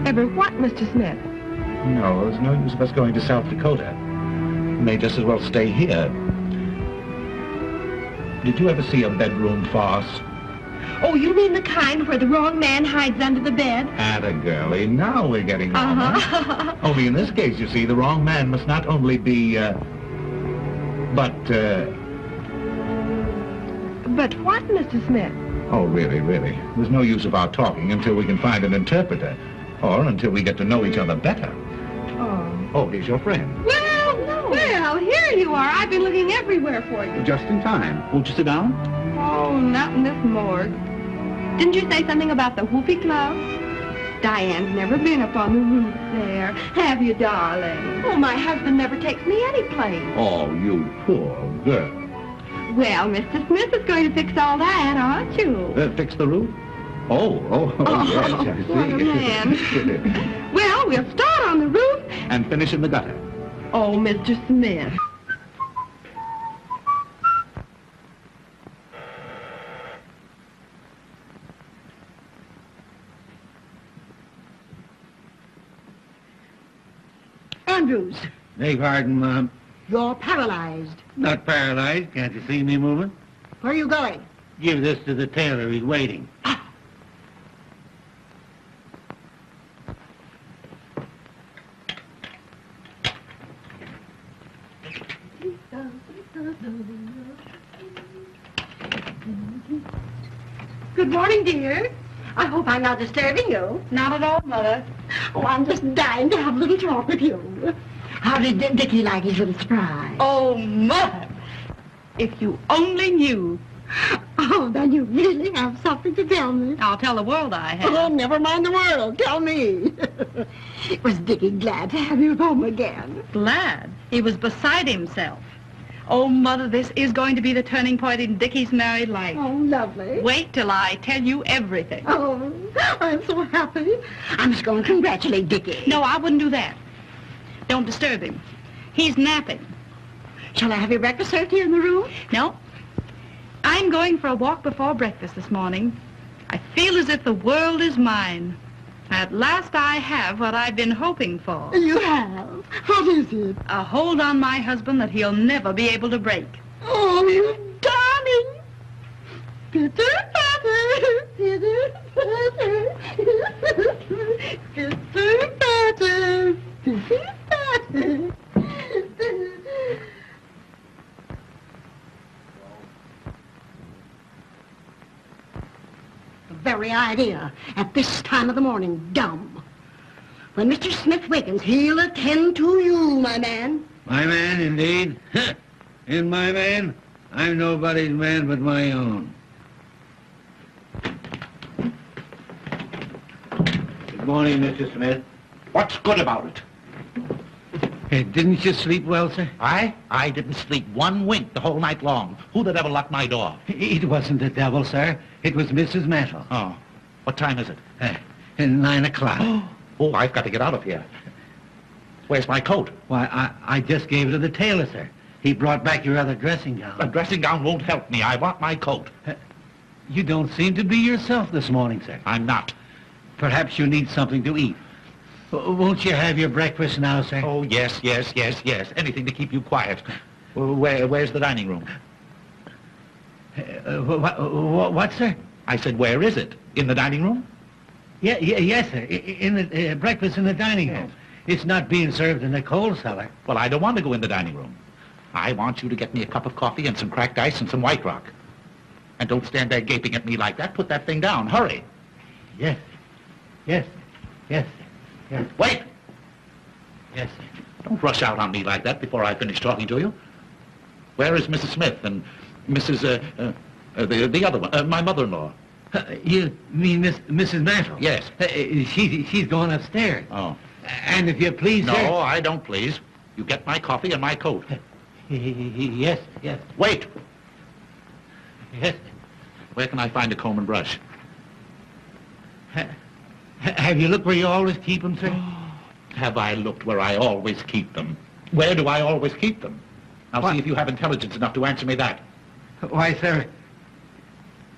Ever what, Mr. Smith? No, there's no use of us going to South Dakota. We may just as well stay here. Did you ever see a bedroom farce? Oh, you mean the kind where the wrong man hides under the bed? Atta girlie, now we're getting warmer. Only in this case, you see, the wrong man must not only be, But what, Mr. Smith? Oh, really. There's no use of our talking until we can find an interpreter, or until we get to know each other better. Oh, here's your friend. Well, here you are. I've been looking everywhere for you. Just in time. Won't you sit down? Oh, not in this morgue. Didn't you say something about the Whoopee Club? Diane's never been up on the roof there. Have you, darling? Oh, my husband never takes me any place. Oh, you poor girl. Well, Mr. Smith is going to fix all that, aren't you? Fix the roof? Oh, yes, I see. What a man. Well, we'll start on the roof. And finish in the gutter. Oh, Mr. Smith. Andrews, Beg pardon, Mom. you're paralyzed. Not paralyzed. Can't you see me moving? Where are you going? Give this to the tailor. He's waiting. Good morning, dear. I hope I'm not disturbing you. Not at all, Mother. Oh, I'm just dying to have a little talk with you. How did Dickie like his little surprise? Oh, Mother. If you only knew. Oh, then you really have something to tell me. I'll tell the world I have. Oh, never mind the world. Tell me. Was Dickie glad to have you home again? Glad. He was beside himself. Oh, Mother, this is going to be the turning point in Dickie's married life. Oh, lovely. Wait till I tell you everything. Oh, I'm so happy. I'm just going to congratulate Dickie. No, I wouldn't do that. Don't disturb him. He's napping. Shall I have your breakfast served here in the room? No. I'm going for a walk before breakfast this morning. I feel as if the world is mine. At last I have what I've been hoping for. You have? What is it? A hold on my husband that he'll never be able to break. Oh, you darling! Pitter patter, pitter patter, pitter patter, pitter patter. The very idea at this time of the morning, dumb. When Mr. Smith wakens, he'll attend to you, my man. My man, indeed. And my man, I'm nobody's man but my own. Good morning, Mr. Smith. What's good about it? Hey, didn't you sleep well, sir? I didn't sleep one wink the whole night long. Who the devil locked my door? It wasn't the devil, sir. It was Mrs. Mantle. Oh, what time is it? 9 o'clock. Oh, I've got to get out of here. Where's my coat? Why, I just gave it to the tailor, sir. He brought back your other dressing gown. A dressing gown won't help me. I want my coat. You don't seem to be yourself this morning, sir. I'm not. Perhaps you need something to eat. Won't you have your breakfast now, sir? Oh, yes. Anything to keep you quiet. Where's the dining room? What, sir? I said, where is it? In the dining room? Yes, sir. In the breakfast in the dining room. It's not being served in the coal cellar. Well, I don't want to go in the dining room. I want you to get me a cup of coffee and some cracked ice and some White Rock. And don't stand there gaping at me like that. Put that thing down. Hurry. Yes. Yes. Wait! Yes, sir. Don't rush out on me like that before I finish talking to you. Where is Mrs. Smith and Mrs. The other one, my mother-in-law? You mean Mrs. Mantle? Yes. She's gone upstairs. Oh. And if you please, No, sir... I don't please. You get my coffee and my coat. Yes. Wait! Yes. Where can I find a comb and brush? Have you looked where you always keep them, sir? Have I looked where I always keep them? Where do I always keep them? I'll see if you have intelligence enough to answer me that. Why, sir,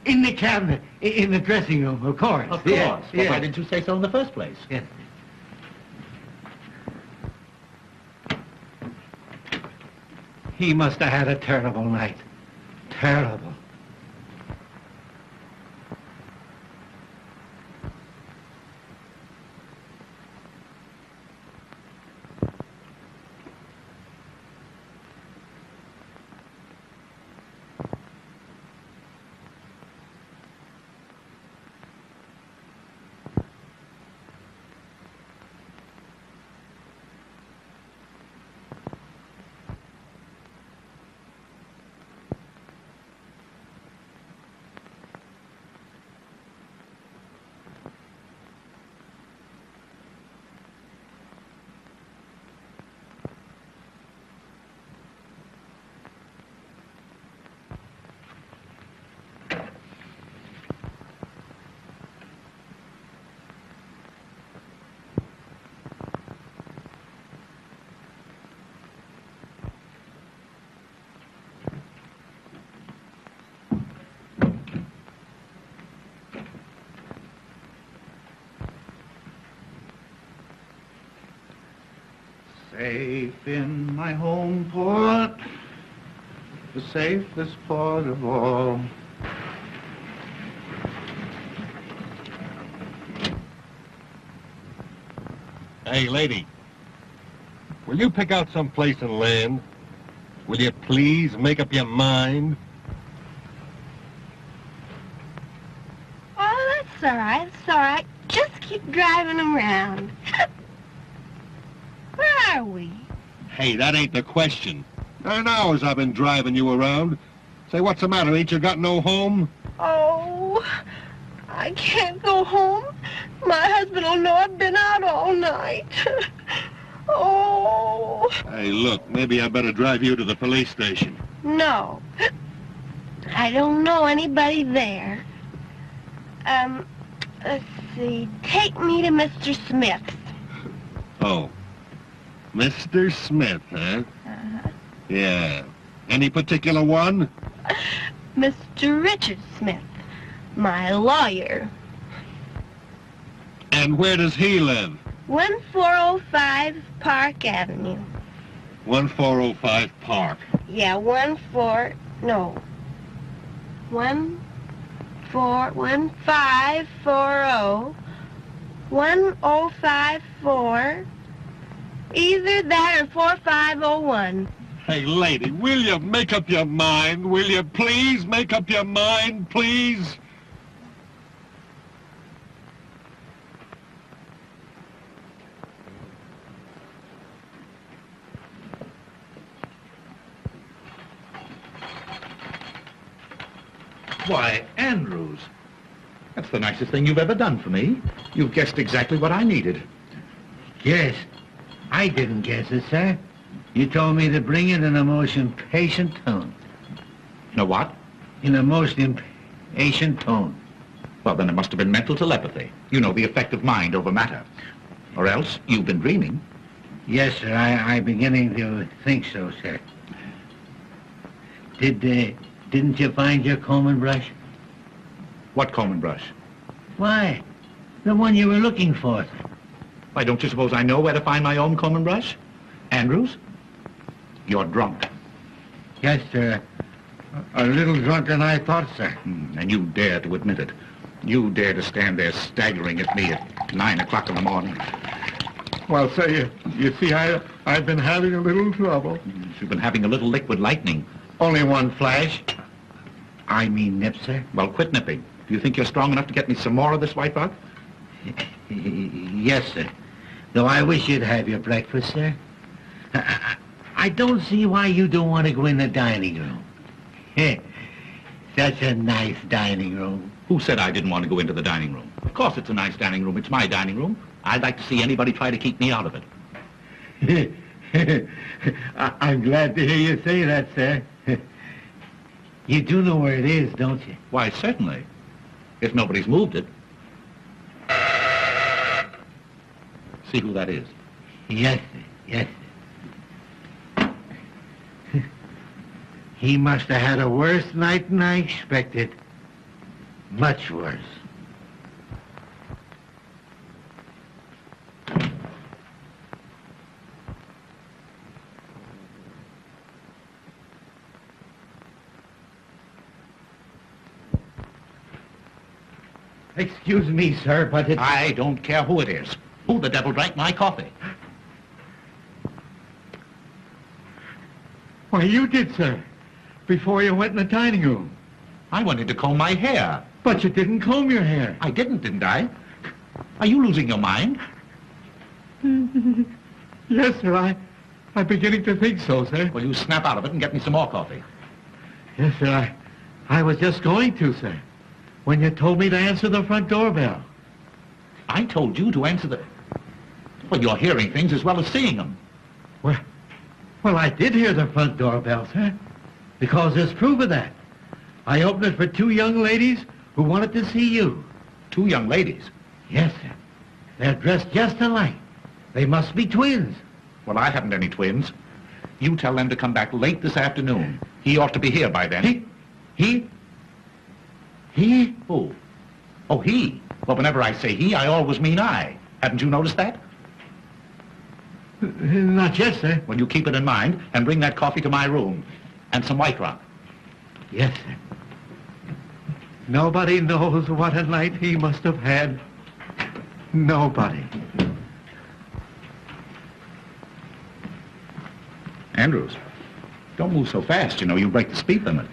in the cabinet, in the dressing room, of course. Of course. Well, why didn't you say so in the first place? Yes. He must have had a terrible night. Terrible. Safe in my home port, the safest port of all. Hey, lady, will you pick out some place and land? Will you please make up your mind? Oh, that's all right. It's all right. Just keep driving around. Where are we? Hey, that ain't the question. 9 hours I've been driving you around. Say, what's the matter? Ain't you got no home? Oh, I can't go home. My husband will know I've been out all night. Oh. Hey, look, maybe I better drive you to the police station. No. I don't know anybody there. Let's see. Take me to Mr. Smith's. Oh. Mr. Smith, huh? Uh-huh. Yeah. Any particular one? Mr. Richard Smith, my lawyer. And where does he live? 1405 Park Avenue. 1405 Park. Yeah, 1540. 1054. Either that or 4501. Hey, lady, will you make up your mind? Will you please make up your mind, please? Why, Andrews, that's the nicest thing you've ever done for me. You've guessed exactly what I needed. Yes. I didn't guess it, sir. You told me to bring it in a most impatient tone. You know what? In a most impatient tone. Well, then it must have been mental telepathy. You know, the effect of mind over matter. Or else you've been dreaming. Yes, sir. I'm beginning to think so, sir. Didn't you find your comb and brush? What comb and brush? Why, the one you were looking for, sir. Why, don't you suppose I know where to find my own comb and brush? Andrews, you're drunk. Yes, sir. A little drunker than I thought, sir. And you dare to admit it. You dare to stand there staggering at me at 9 o'clock in the morning. Well, sir, you see, I've been having a little trouble. You've been having a little liquid lightning. Only one flash. I mean nip, sir. Well, quit nipping. Do you think you're strong enough to get me some more of this white rock? Yes, sir. Though I wish you'd have your breakfast, sir. I don't see why you don't want to go in the dining room. Such a nice dining room. Who said I didn't want to go into the dining room? Of course it's a nice dining room. It's my dining room. I'd like to see anybody try to keep me out of it. I'm glad to hear you say that, sir. You do know where it is, don't you? Why, certainly. If nobody's moved it. See who that is? Yes, sir. Yes, sir. He must have had a worse night than I expected. Much worse. Excuse me, sir, but it's... I don't care who it is. Who the devil drank my coffee? Why, you did, sir. Before you went in the dining room. I wanted to comb my hair. But you didn't comb your hair. I didn't I? Are you losing your mind? Yes, sir, I'm beginning to think so, sir. Well, you snap out of it and get me some more coffee. Yes, sir, I was just going to, sir, when you told me to answer the front doorbell. I told you to answer the... Well, you're hearing things as well as seeing them. Well, I did hear the front doorbell, sir, because there's proof of that. I opened it for two young ladies who wanted to see you. Two young ladies? Yes, sir. They're dressed just alike. They must be twins. Well, I haven't any twins. You tell them to come back late this afternoon. He ought to be here by then. He? Who? Oh, he. Well, whenever I say he, I always mean I. Haven't you noticed that? Not yet, sir. Well, you keep it in mind and bring that coffee to my room. And some White Rock. Yes, sir. Nobody knows what a night he must have had. Nobody. Andrews, don't move so fast. You know, you break the speed limit.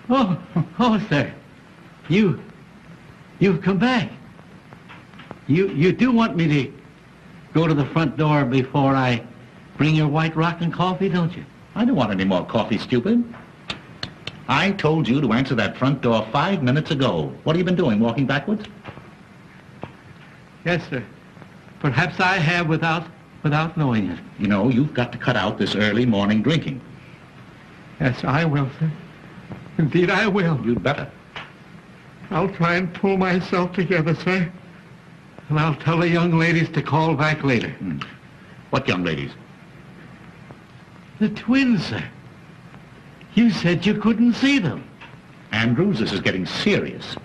Oh, sir. You've come back. You do want me to go to the front door before I bring your White Rock and coffee, don't you? I don't want any more coffee, stupid. I told you to answer that front door 5 minutes ago. What have you been doing, walking backwards? Yes, sir. Perhaps I have without knowing it. You know, you've got to cut out this early morning drinking. Yes, I will, sir. Indeed, I will. You'd better. I'll try and pull myself together, sir. And I'll tell the young ladies to call back later. What young ladies? The twins, sir. You said you couldn't see them. Andrews, this is getting serious.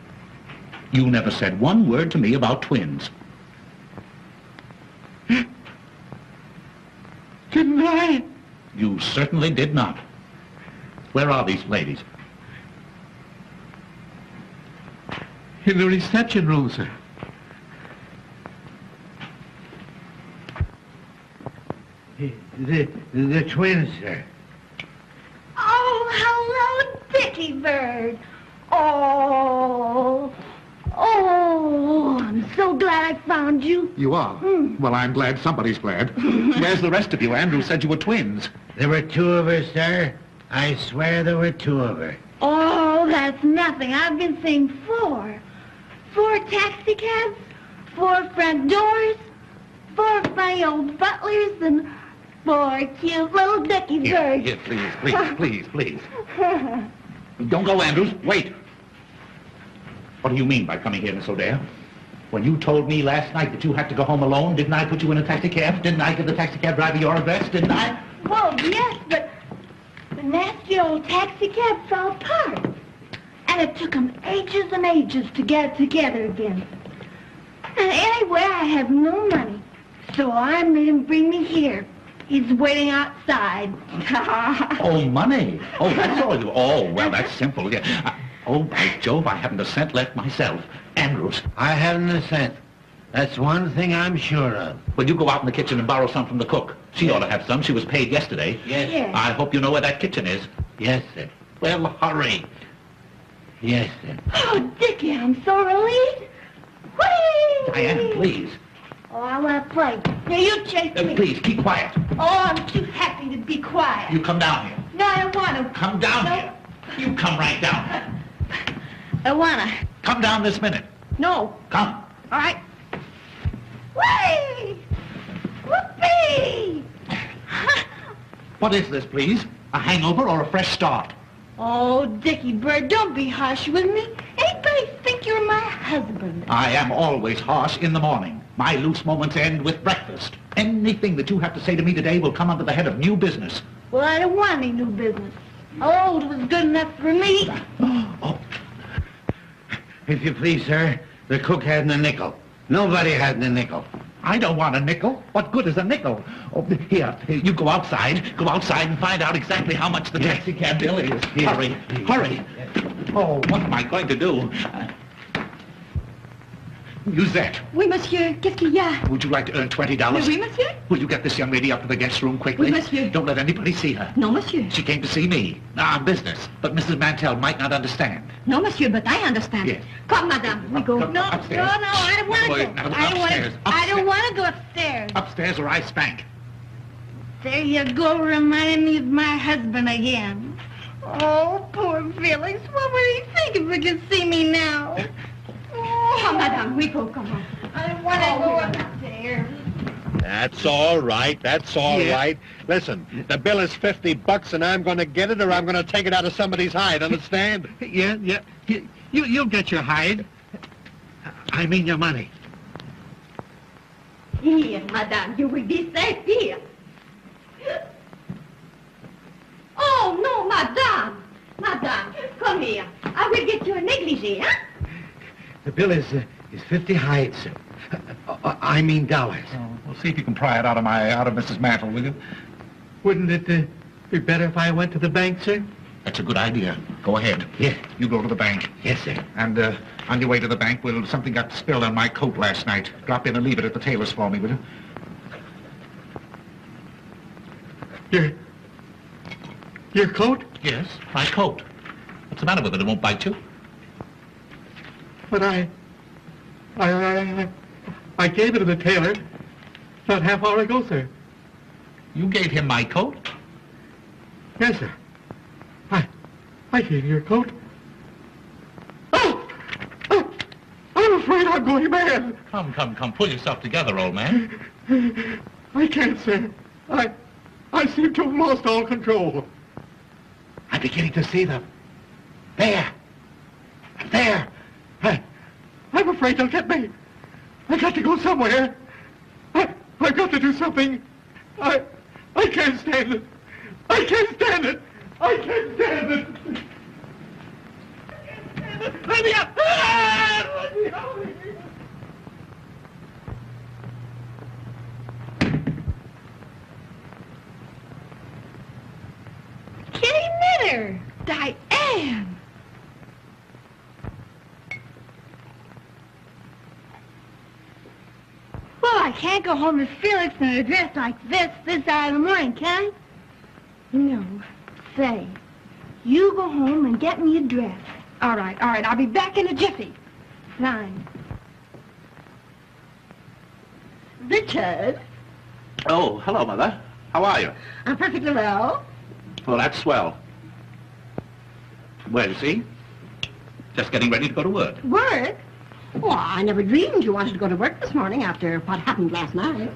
You never said one word to me about twins. Didn't I? You certainly did not. Where are these ladies? In the reception room, sir. The twins, sir. Oh, hello, Dickie Bird. Oh, I'm so glad I found you. You are? Well, I'm glad somebody's glad. Where's the rest of you? Andrew said you were twins. There were two of her, sir. I swear there were two of her. Oh, that's nothing. I've been seeing 4. 4 taxi cabs, 4 front doors, 4 funny old butlers, and 4 cute little Dickie Birds. Here, please. Don't go, Andrews. Wait. What do you mean by coming here, Miss O'Dare? When you told me last night that you had to go home alone, didn't I put you in a taxi cab? Didn't I give the taxi cab driver your address? Didn't I? Well, yes, but the nasty old taxi cab fell apart. And it took them ages and ages to get it together again. And anyway, I have no money. So I made him bring me here. He's waiting outside. Oh, money. Oh, that's all you... Oh, well, that's simple. Yeah. Oh, by Jove, I haven't a cent left myself. Andrews. I haven't a cent. That's one thing I'm sure of. Will you go out in the kitchen and borrow some from the cook? She ought to have some. She was paid yesterday. Yes. Yes. I hope you know where that kitchen is. Yes, sir. Well, hurry. Yes, sir. Oh, Dickie, I'm so relieved. Whee! Diane, please. Oh, I want to play. Now, you chase me. Please, keep quiet. Oh, I'm too happy to be quiet. You come down here. No, I don't want to. Come down here. You come right down. I want to. Come down this minute. No. Come. All right. Whee! Whoopee! What is this, please? A hangover or a fresh start? Oh, Dickie Bird, don't be harsh with me. Anybody think you're my husband? I am always harsh in the morning. My loose moments end with breakfast. Anything that you have to say to me today will come under the head of new business. Well, I don't want any new business. Old was good enough for me. Oh, If you please, sir, the cook hadn't a nickel. Nobody hadn't a nickel. I don't want a nickel. What good is a nickel? Oh, here, you go outside. Go outside and find out exactly how much the taxi cab bill is. Yes. Hurry. Oh, what am I going to do? Musette, Oui, monsieur. Qu'est-ce qu'il y a? would you like to earn $20? Oui, monsieur. Will you get this young lady up to the guest room quickly? Oui, monsieur. Don't let anybody see her. Non, monsieur. She came to see me. On business. But Mrs. Mantell might not understand. No, monsieur, but I understand. Yes. Come, madame, we go. Come, No, upstairs. no, I don't want to Wait, go. now, I don't want upstairs, to. I don't upstairs. want to go upstairs. Upstairs or I spank. There you go, reminding me of my husband again. Oh, poor Felix. What would he think if he could see me now? Oh, Come, madame, we go. Come on. I don't want to go upstairs. That's all right. That's all right. Listen, the bill is $50 and I'm going to get it or I'm going to take it out of somebody's hide, understand? Yeah. You'll get your hide. I mean your money. Here, madame, you will be safe here. Oh, no, madame. Madame, come here. I will get you a negligee, huh? The bill is 50 hides, sir. I mean dollars. Oh, we'll see if you can pry it out of Mrs. Mantle, will you? Wouldn't it be better if I went to the bank, sir? That's a good idea. Go ahead. Yeah. You go to the bank. Yes, sir. And on your way to the bank, something got spilled on my coat last night. Drop in and leave it at the tailor's for me, will you? Your coat? Yes, my coat. What's the matter with it? It won't bite you? But I gave it to the tailor about half hour ago, sir. You gave him my coat? Yes, sir. I gave you your coat. Oh! I'm afraid I'm going mad. Come. Pull yourself together, old man. I can't, sir. I seem to have lost all control. I'm beginning to see them. There. I'm afraid they'll get me. I got to go somewhere. I've got to do something. I can't stand it. I can't stand it. I can't stand it. Let me out! Let me out! Kitty Minner! Diane! Well, I can't go home to Felix in a dress like this hour of the morning, can I? No. Say, you go home and get me a dress. All right. I'll be back in a jiffy. Fine. Richard, Oh, hello, Mother. How are you? I'm perfectly well. Well, that's swell. Well, you see, just getting ready to go to work. Work? Well, I never dreamed you wanted to go to work this morning after what happened last night.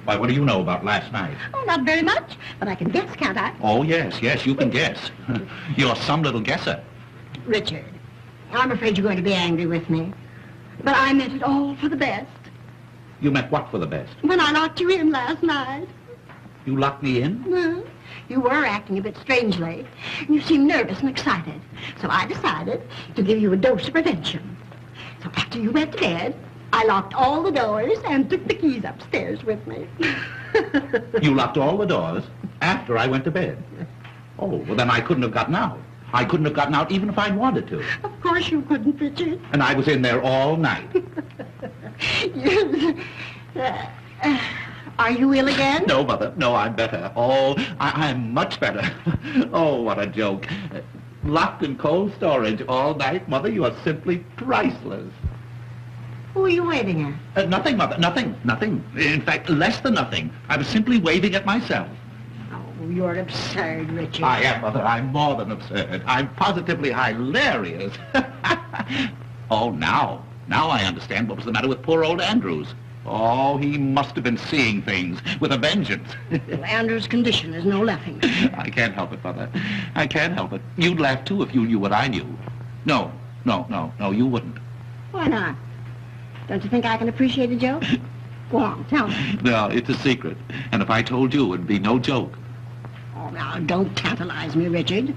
Why, what do you know about last night? Oh, not very much, but I can guess, can't I? Oh, yes, you can guess. You're some little guesser. Richard, I'm afraid you're going to be angry with me. But I meant it all for the best. You meant what for the best? When I locked you in last night. You locked me in? Well, you were acting a bit strangely. You seemed nervous and excited. So I decided to give you a dose of prevention. So after you went to bed, I locked all the doors and took the keys upstairs with me. You locked all the doors after I went to bed? Oh, well, then I couldn't have gotten out. I couldn't have gotten out even if I'd wanted to. Of course you couldn't, Richard. And I was in there all night. Are you ill again? No, Mother. No, I'm better. Oh, I'm much better. Oh, what a joke. Locked in cold storage all night. Mother, you are simply priceless. Who are you waving at? Nothing, Mother. Nothing. In fact, less than nothing. I was simply waving at myself. Oh, you're absurd, Richard. I am, Mother. I'm more than absurd. I'm positively hilarious. Oh, now I understand what was the matter with poor old Andrews. Oh, he must have been seeing things with a vengeance. Well, Andrew's condition is no laughing. I can't help it, Mother. I can't help it. You'd laugh, too, if you knew what I knew. No, you wouldn't. Why not? Don't you think I can appreciate a joke? Go on, tell me. No, it's a secret. And if I told you, it'd be no joke. Oh, now, don't tantalize me, Richard.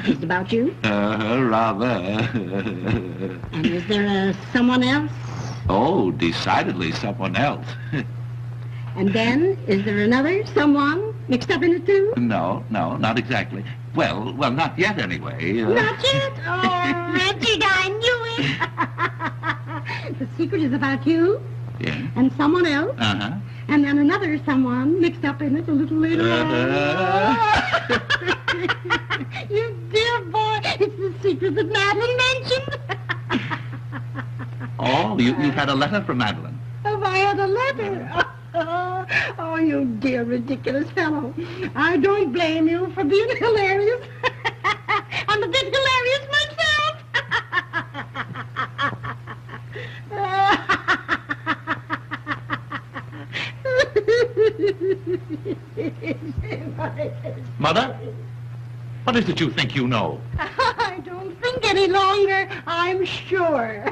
Is it about you? Rather. And is there someone else? Oh, decidedly someone else. And then, is there another someone mixed up in it, too? No, not exactly. Well, not yet, anyway. Not yet? Oh, Richard, I knew it. The secret is about you. Yeah. And someone else. Uh-huh. And then another someone mixed up in it a little later on. You dear boy, it's the secret that Madeline mentioned. Oh, you've had a letter from Madeline. Have I had a letter? Oh, you dear ridiculous fellow. I don't blame you for being hilarious. I'm a bit hilarious myself. Mother? What is it you think you know? I don't think any longer, I'm sure.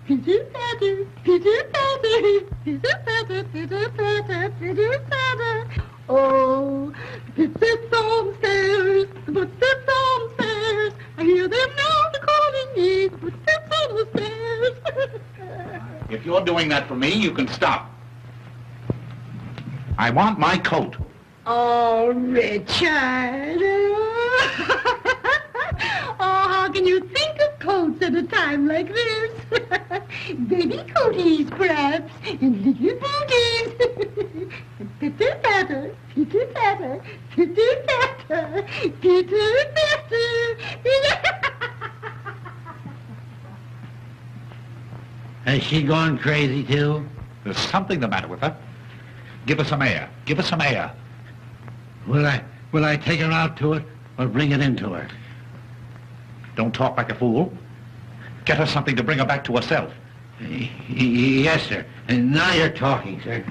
Pitter-patter, pitter-patter, pitter-patter, pitter-patter, pitter-patter. Oh, the footsteps on stairs, the footsteps on stairs. I hear them now calling me, the footsteps on the stairs. If you're doing that for me, you can stop. I want my coat. Oh, Richard. Oh, how can you think of coats at a time like this? Baby coaties, perhaps, and little booties. Pitter-patter, pitter-patter, pitter-patter, pitter-patter. Has she gone crazy, too? There's something the matter with her. Give her some air. Give her some air. Will I take her out to it or bring it into her? Don't talk like a fool. Get her something to bring her back to herself. Yes, sir. And now you're talking, sir.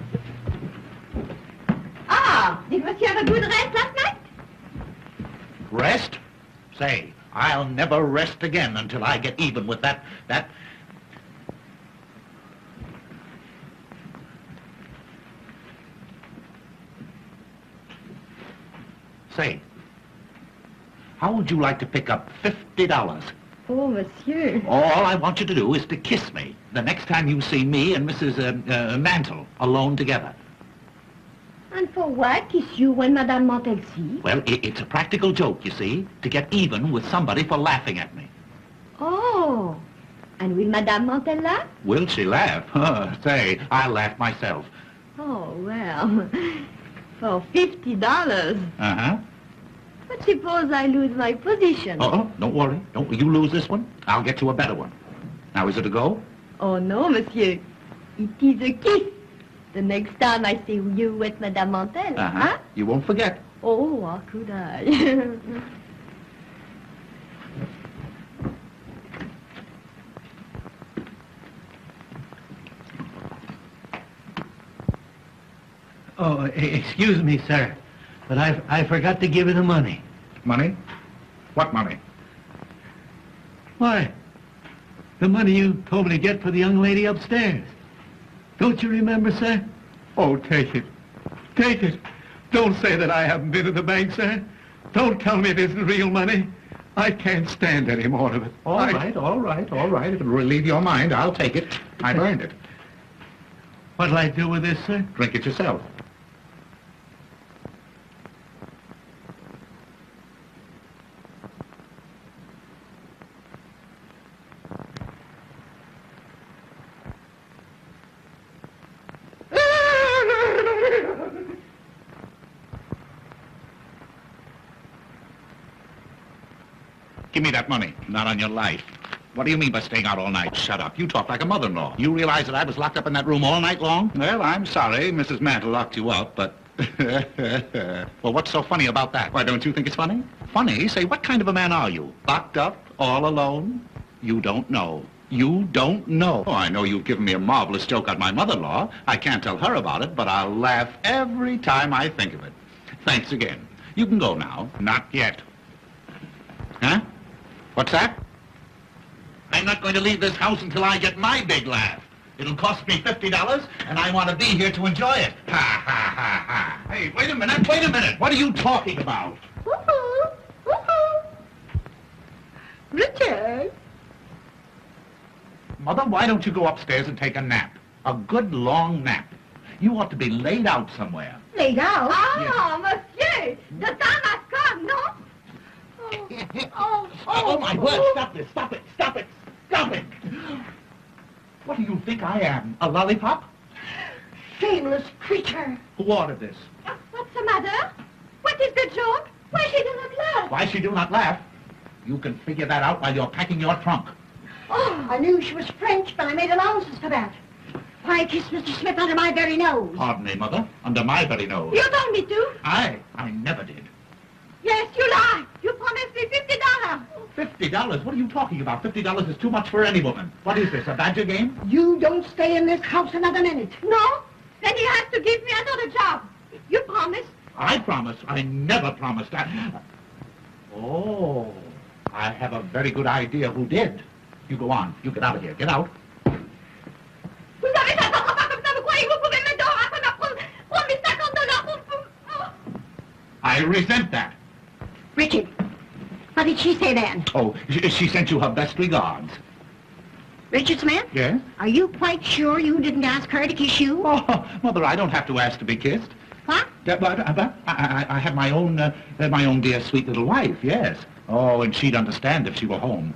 Ah, did you have a good rest last night? Rest? Say, I'll never rest again until I get even with that... Say, How would you like to pick up $50? Oh, monsieur. All I want you to do is to kiss me the next time you see me and Mrs. Mantle alone together. And for what? Kiss you when Madame Mantel sees? Well, it's a practical joke, you see, to get even with somebody for laughing at me. Oh. And will Madame Mantel laugh? Will she laugh? Say, I'll laugh myself. Oh, well. For $50. Uh-huh. But suppose I lose my position. Oh, don't worry. Don't you lose this one. I'll get you a better one. Now, is it a go? Oh, no, monsieur. It is a kiss. The next time I see you with Madame Mantel. Uh-huh. Huh? You won't forget. Oh, how could I? Oh, excuse me, sir, but I forgot to give you the money. Money? What money? Why, the money you told me to get for the young lady upstairs. Don't you remember, sir? Oh, take it. Take it. Don't say that I haven't been to the bank, sir. Don't tell me it isn't real money. I can't stand any more of it. All right. If it'll relieve your mind, I'll take it. I've earned it. What'll I do with this, sir? Drink it yourself. Give me that money. Not on your life. What do you mean by staying out all night? Shut up. You talk like a mother-in-law. You realize that I was locked up in that room all night long? Well, I'm sorry. Mrs. Mantle locked you up, but... Well, what's so funny about that? Why, don't you think it's funny? Funny? Say, what kind of a man are you? Locked up? All alone? You don't know. You don't know. Oh, I know you've given me a marvelous joke on my mother-in-law. I can't tell her about it, but I'll laugh every time I think of it. Thanks again. You can go now. Not yet. Huh? What's that? I'm not going to leave this house until I get my big laugh. It'll cost me $50, and I want to be here to enjoy it. Ha, ha, ha, ha. Hey, wait a minute. What are you talking about? Woohoo! Woohoo! Richard! Mother, why don't you go upstairs and take a nap? A good long nap. You ought to be laid out somewhere. Laid out? Ah, monsieur! The time has come, no? Oh, my word, stop it. What do you think I am, a lollipop? Shameless creature! Who ordered this? What's the matter? What is the joke? Why she do not laugh? Why she do not laugh? You can figure that out while you're packing your trunk. Oh, I knew she was French, but I made allowances for that. Why kiss Mr. Smith under my very nose? Pardon me, Mother, under my very nose. You told me to. I never did. Yes, you lie. You promised me $50. $50? What are you talking about? $50 is too much for any woman. What is this, a badger game? You don't stay in this house another minute. No? Then you have to give me another job. You promised. I promised. I never promised. Oh, I have a very good idea who did. You go on. You get out of here. Get out. Vous avez raison, papa, comme ça, vous croyez que vous pouvez me donner après ma promis $50 I resent that. Richard, what did she say then? Oh, she sent you her best regards. Richard Smith? Yes? Are you quite sure you didn't ask her to kiss you? Oh, Mother, I don't have to ask to be kissed. What? But I have my own dear sweet little wife, yes. Oh, and she'd understand if she were home.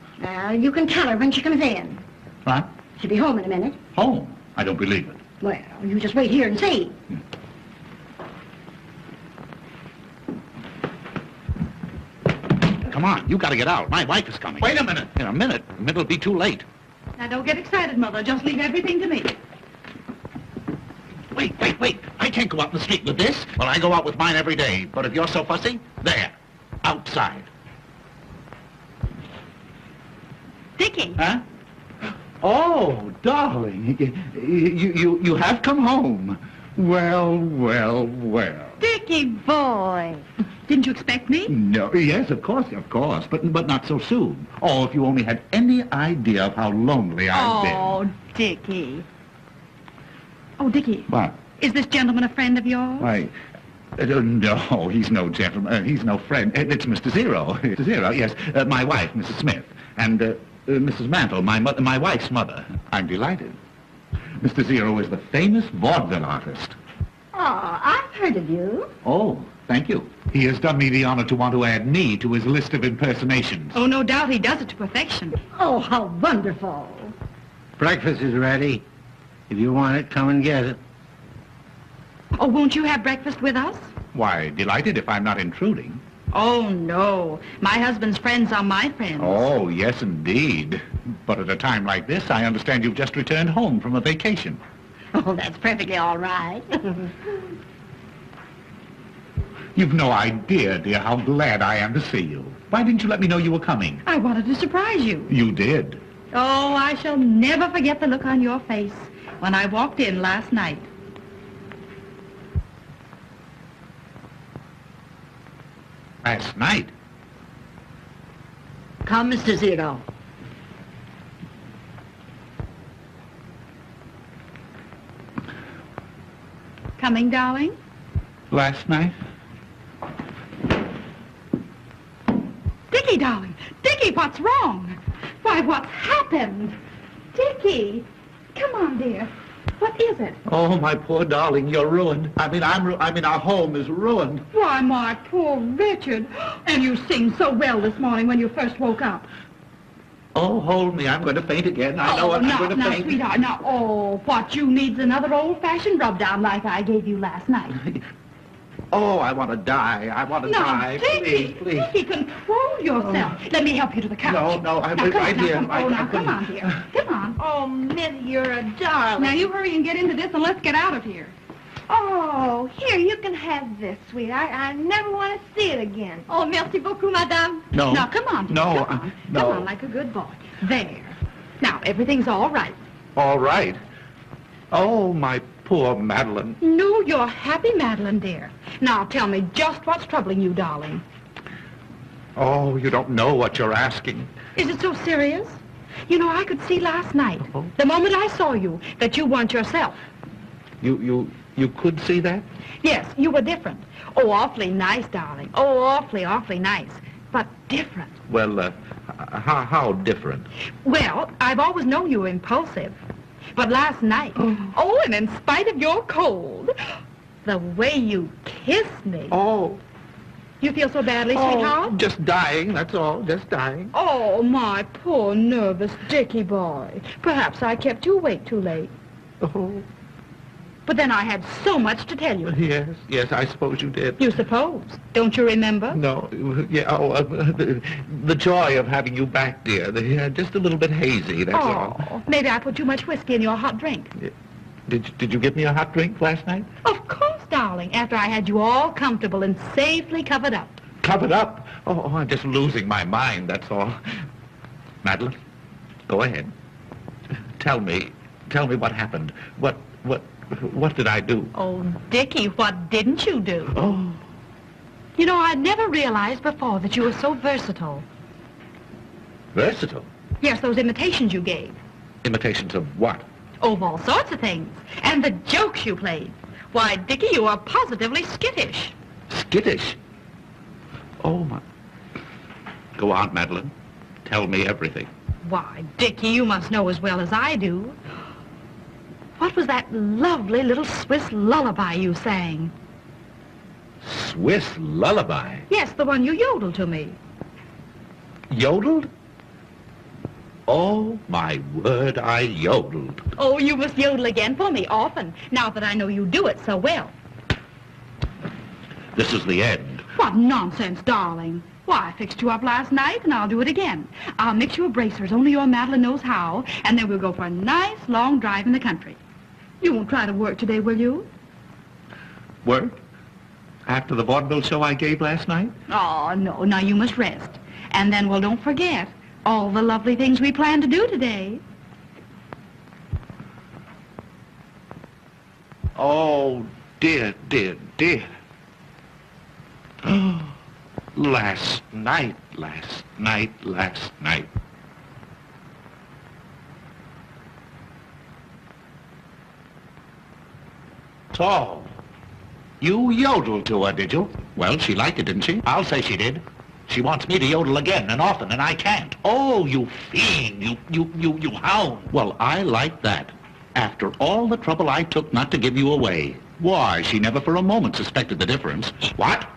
You can tell her when she comes in. What? She'll be home in a minute. Home? I don't believe it. Well, you just wait here and see. Come on, you gotta get out. My wife is coming. Wait a minute. In a minute. It'll be too late. Now, don't get excited, Mother. Just leave everything to me. Wait. I can't go out in the street with this. Well, I go out with mine every day. But if you're so fussy, there. Outside. Dickie. Huh? Oh, darling. You have come home. Well. Dickie boy. Didn't you expect me? No, yes, of course, but not so soon. Oh, if you only had any idea of how lonely I've been. Oh, Dickie. Oh, Dickie. What? Is this gentleman a friend of yours? Why, No, he's no gentleman. He's no friend. It's Mr. Zero. Mr. Zero, yes. My wife, Mrs. Smith. And Mrs. Mantle, my wife's mother. I'm delighted. Mr. Zero is the famous vaudeville artist. Oh, I've heard of you. Oh, thank you. He has done me the honor to want to add me to his list of impersonations. Oh, no doubt he does it to perfection. Oh, how wonderful. Breakfast is ready. If you want it, come and get it. Oh, won't you have breakfast with us? Why, delighted if I'm not intruding. Oh, no. My husband's friends are my friends. Oh, yes, indeed. But at a time like this, I understand you've just returned home from a vacation. Oh, that's perfectly all right. You've no idea, dear, how glad I am to see you. Why didn't you let me know you were coming? I wanted to surprise you. You did. Oh, I shall never forget the look on your face when I walked in last night. Last night? Come, Mr. Zero. Coming, darling? Last night? Dickie, darling. Dickie, what's wrong? Why, what's happened? Dickie, come on, dear. What is it? Oh, my poor darling, you're ruined. I mean, our home is ruined. Why, my poor Richard. And you seemed so well this morning when you first woke up. Oh, hold me. I'm going to faint again. I know I'm going to now, faint. Sweetheart, now, oh, what you need's another old-fashioned rub-down like I gave you last night. Oh, I want to die. I want to die. Dickie, Please, please. Dickie, control yourself. Let me help you to the couch. No, I'm now, come right on, here. Now, come on, dear. Come on. Oh, Minnie, you're a darling. Now, you hurry and get into this and let's get out of here. Oh, here, you can have this, sweetheart. I never want to see it again. Oh, merci beaucoup, madame. No. Now, come on, dear. No, Come on. no. Come on, like a good boy. There. Now, everything's all right. All right. Oh, my poor Madeline. No, you're happy, Madeline, dear. Now, tell me just what's troubling you, darling. Oh, you don't know what you're asking. Is it so serious? You know, I could see last night, the moment I saw you, that you weren't yourself. You could see that? Yes, you were different. Oh, awfully nice, darling. Oh, awfully, awfully nice. But different. Well, how different? Well, I've always known you were impulsive. But last night, oh, and in spite of your cold, the way you kissed me. Oh. You feel so badly, sweetheart? Just dying, that's all, just dying. Oh, my poor nervous Dickie boy. Perhaps I kept you awake too late. Oh. But then I had so much to tell you. Yes, I suppose you did. You suppose. Don't you remember? No, the joy of having you back, dear. Just a little bit hazy, that's all. Maybe I put too much whiskey in your hot drink. Did you give me a hot drink last night? Of course, darling, after I had you all comfortable and safely covered up. Covered up? Oh, I'm just losing my mind, that's all. Madeline, go ahead. Tell me what happened. What did I do? Oh, Dickie, what didn't you do? Oh. You know, I'd never realized before that you were so versatile. Versatile? Yes, those imitations you gave. Imitations of what? Of all sorts of things. And the jokes you played. Why, Dickie, you are positively skittish. Skittish? Oh, my... Go on, Madeline. Tell me everything. Why, Dickie, you must know as well as I do. What was that lovely little Swiss lullaby you sang? Swiss lullaby? Yes, the one you yodeled to me. Yodeled? Oh, my word, I yodeled. Oh, you must yodel again for me often, now that I know you do it so well. This is the end. What nonsense, darling. Why, I fixed you up last night, and I'll do it again. I'll mix you a bracer, only your Madeline knows how, and then we'll go for a nice long drive in the country. You won't try to work today, will you? Work? After the vaudeville show I gave last night? Oh, no. Now you must rest. And then, well, don't forget all the lovely things we plan to do today. Oh, dear, dear, dear. Last night. Tall, You yodeled to her, did you? Well, she liked it, didn't she? I'll say she did. She wants me to yodel again and often, and I can't. Oh, you fiend, you hound. Well, I like that. After all the trouble I took not to give you away. Why, she never for a moment suspected the difference. What?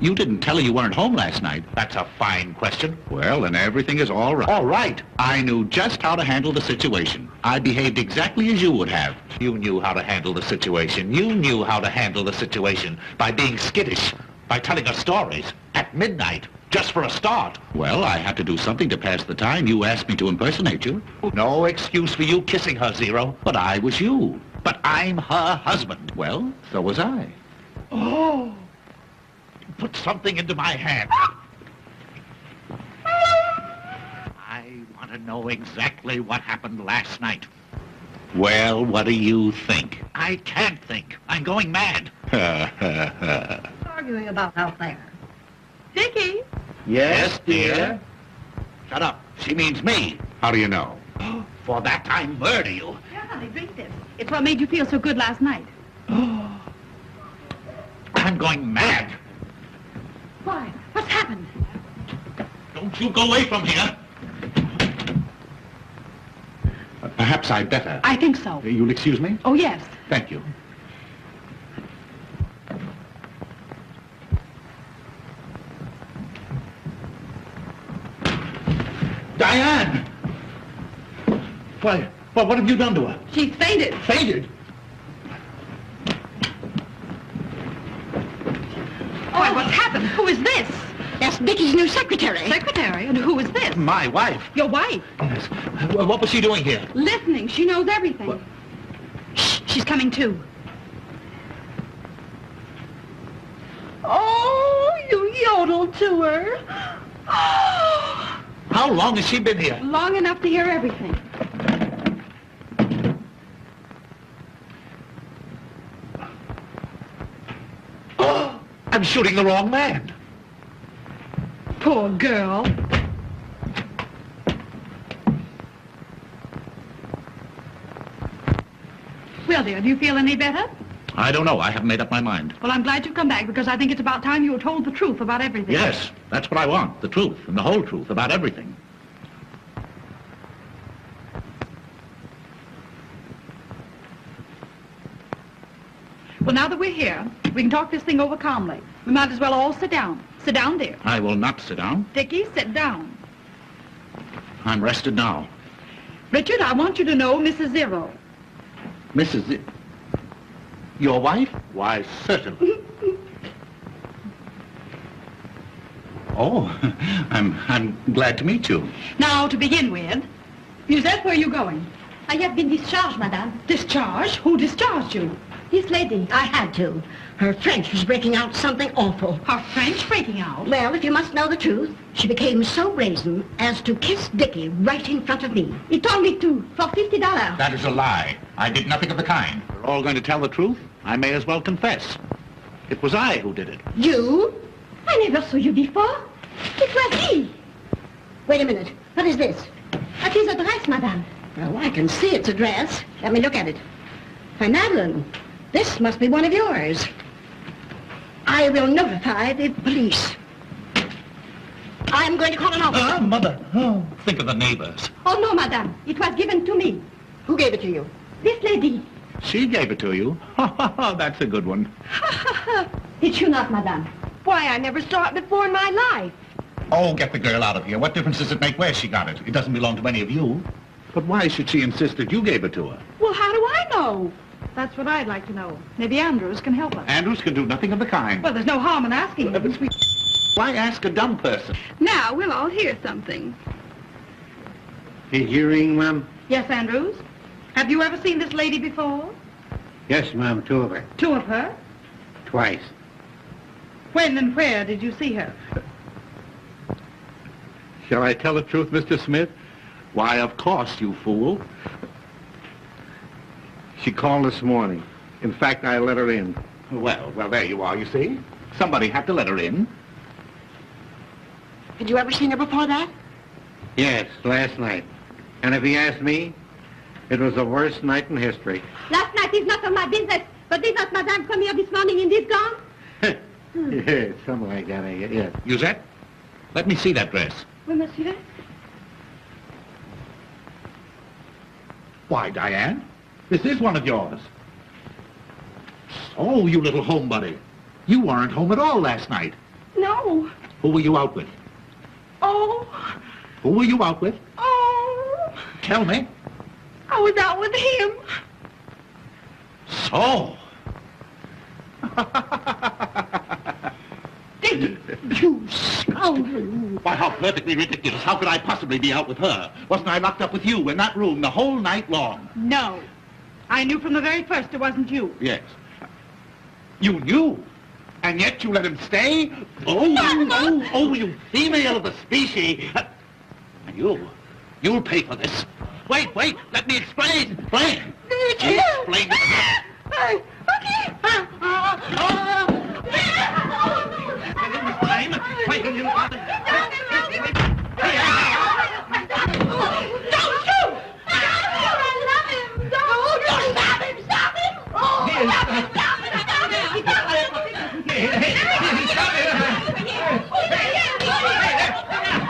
You didn't tell her you weren't home last night. That's a fine question. Well, then everything is all right. All right. I knew just how to handle the situation. I behaved exactly as you would have. You knew how to handle the situation. You knew how to handle the situation by being skittish, by telling her stories at midnight, just for a start. Well, I had to do something to pass the time. You asked me to impersonate you. No excuse for you kissing her, Zero. But I was you. But I'm her husband. Well, so was I. Oh! Put something into my hand. I want to know exactly what happened last night. Well, what do you think? I can't think. I'm going mad. Arguing about out there. Dickie? Yes, dear? Shut up. She means me. How do you know? For that I murder you. Here, honey, drink this. It's what made you feel so good last night. I'm going mad. Why? What's happened? Don't you go away from here. Perhaps I'd better. I think so. You'll excuse me? Oh, yes. Thank you. Diane! Why, what have you done to her? She's fainted. Fainted? Why, what's happened? Who is this? That's Dickie's new secretary. Secretary? And who is this? My wife. Your wife. Yes. What was she doing here? Listening. She knows everything. What? Shh, she's coming too. Oh, you yodeled to her. Oh. How long has she been here? Long enough to hear everything. Oh, I'm shooting the wrong man. Poor girl. Well, dear, do you feel any better? I don't know. I haven't made up my mind. Well, I'm glad you've come back because I think it's about time you were told the truth about everything. Yes, that's what I want. The truth, and the whole truth about everything. Well, now that we're here, we can talk this thing over calmly. We might as well all sit down. Sit down, dear. I will not sit down. Dickie, sit down. I'm rested now. Richard, I want you to know Mrs. Zero. Mrs. Your wife? Why, certainly. Oh, I'm glad to meet you. Now, to begin with, Musette, where are you going? I have been discharged, madame. Discharged? Who discharged you? This lady. I had to. Her French was breaking out something awful. Her French breaking out? Well, if you must know the truth, she became so brazen as to kiss Dickie right in front of me. He told me to, for $50. That is a lie. I did nothing of the kind. We're all going to tell the truth. I may as well confess. It was I who did it. You? I never saw you before. It was he. Wait a minute. What is this? That is a dress, madame. Oh, I can see it's a dress. Let me look at it. Madeline, this must be one of yours. I will notify the police. I'm going to call an officer. Mother. Oh, think of the neighbors. Oh, no, madame. It was given to me. Who gave it to you? This lady. She gave it to you? That's a good one. Did you not, madame? Why, I never saw it before in my life. Oh, get the girl out of here. What difference does it make where she got it? It doesn't belong to any of you. But why should she insist that you gave it to her? Well, how do I know? That's what I'd like to know. Maybe Andrews can help us. Andrews can do nothing of the kind. Well, there's no harm in asking him. Why ask a dumb person? Now, we'll all hear something. A hearing, ma'am? Yes, Andrews? Have you ever seen this lady before? Yes, ma'am, two of her. Two of her? Twice. When and where did you see her? Shall I tell the truth, Mr. Smith? Why, of course, you fool. She called this morning. In fact, I let her in. Well, there you are, you see. Somebody had to let her in. Had you ever seen her before that? Yes, last night. And if he asked me, it was the worst night in history. Last night is not of my business, but But is not Madame come here this morning in this gown? Yes, something like that, I guess. Yes. Musette, let me see that dress. Oui, monsieur. Why, Diane, this is one of yours. Oh, you little homebody. You weren't home at all last night. No. Who were you out with? Oh. Who were you out with? Oh. Tell me. I was out with him. So. You scoundrel. Why, how perfectly ridiculous. How could I possibly be out with her? Wasn't I locked up with you in that room the whole night long? No. I knew from the very first it wasn't you. Yes. You knew? And yet you let him stay? Oh, you female of the species. And you'll pay for this. Wait, let me explain. Explain. Explain.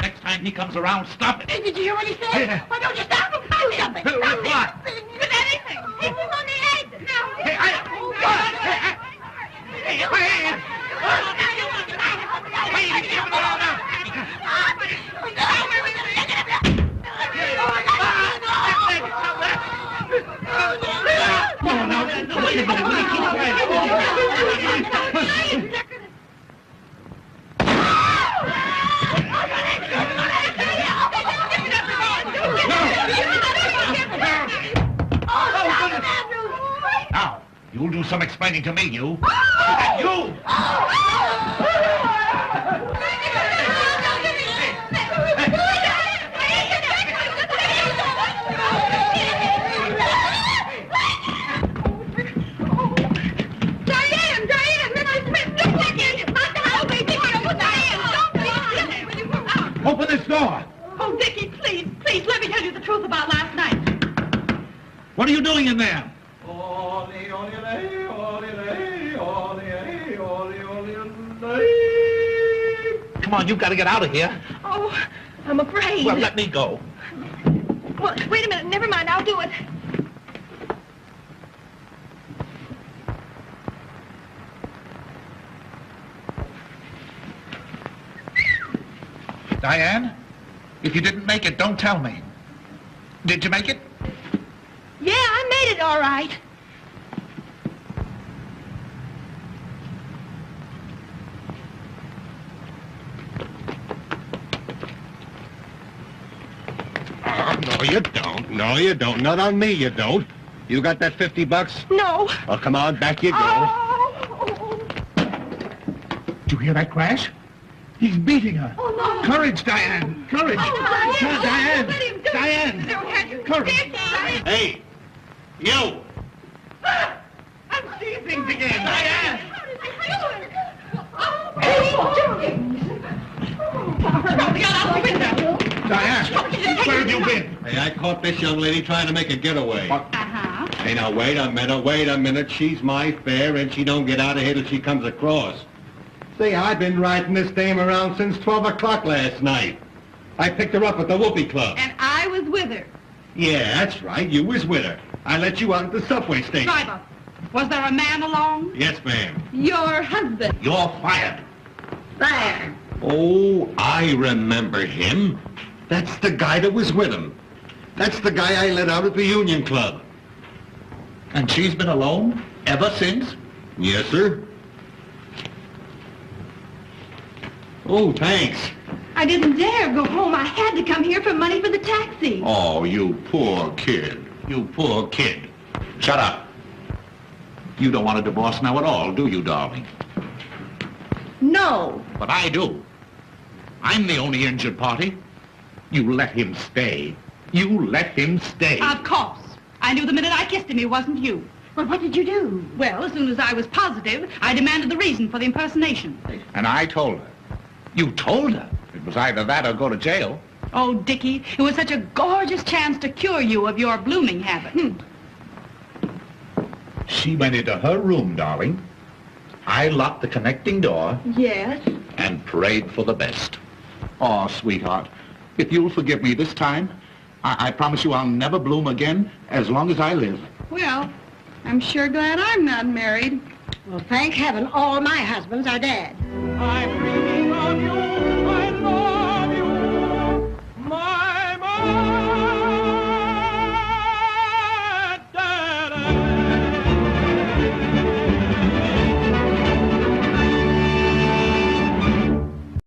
Next time he comes around, stop it. Did you hear what he said? Why don't you stop him? Do something. What? Anything. Hit him on the head. Now, you'll do some explaining to me, you. And you! Open this door! Oh, Dickie, please, let me tell you the truth about last night. What are you doing in there? Come on, you've got to get out of here. Oh, I'm afraid. Well, let me go. Well, wait a minute. Never mind. I'll do it. Diane, if you didn't make it, don't tell me. Did you make it? Yeah, I made it all right. No, you don't. No, you don't. Not on me, you don't. You got that $50? No. Oh, come on, back you go. Oh. Did you hear that crash? He's beating her. Oh, no. Courage, Diane. Courage. Oh, Diane. let him do it. Diane. Courage. Hey, you! I'm seeing things again. Diane. Diane, where have you been? Hey, I caught this young lady trying to make a getaway. Uh-huh. Hey, now, wait a minute. She's my fare, and she don't get out of here till she comes across. Say, I've been riding this dame around since 12 o'clock last night. I picked her up at the Whoopee Club. And I was with her. Yeah, that's right. You was with her. I let you out at the subway station. Driver, was there a man along? Yes, ma'am. Your husband. You're fired. There. Oh, I remember him. That's the guy that was with him. That's the guy I let out at the Union Club. And she's been alone ever since? Yes, sir. Oh, thanks. I didn't dare go home. I had to come here for money for the taxi. Oh, you poor kid. You poor kid. Shut up. You don't want a divorce now at all, do you, darling? No. But I do. I'm the only injured party. You let him stay. You let him stay. Of course. I knew the minute I kissed him he wasn't you. Well, what did you do? Well, as soon as I was positive, I demanded the reason for the impersonation. And I told her. You told her? It was either that or go to jail. Oh, Dickie, it was such a gorgeous chance to cure you of your blooming habit. She went into her room, darling. I locked the connecting door Yes? and prayed for the best. Oh, sweetheart, if you'll forgive me this time, I promise you I'll never bloom again as long as I live. Well, I'm sure glad I'm not married. Well, thank heaven all my husbands are dead. I'm free.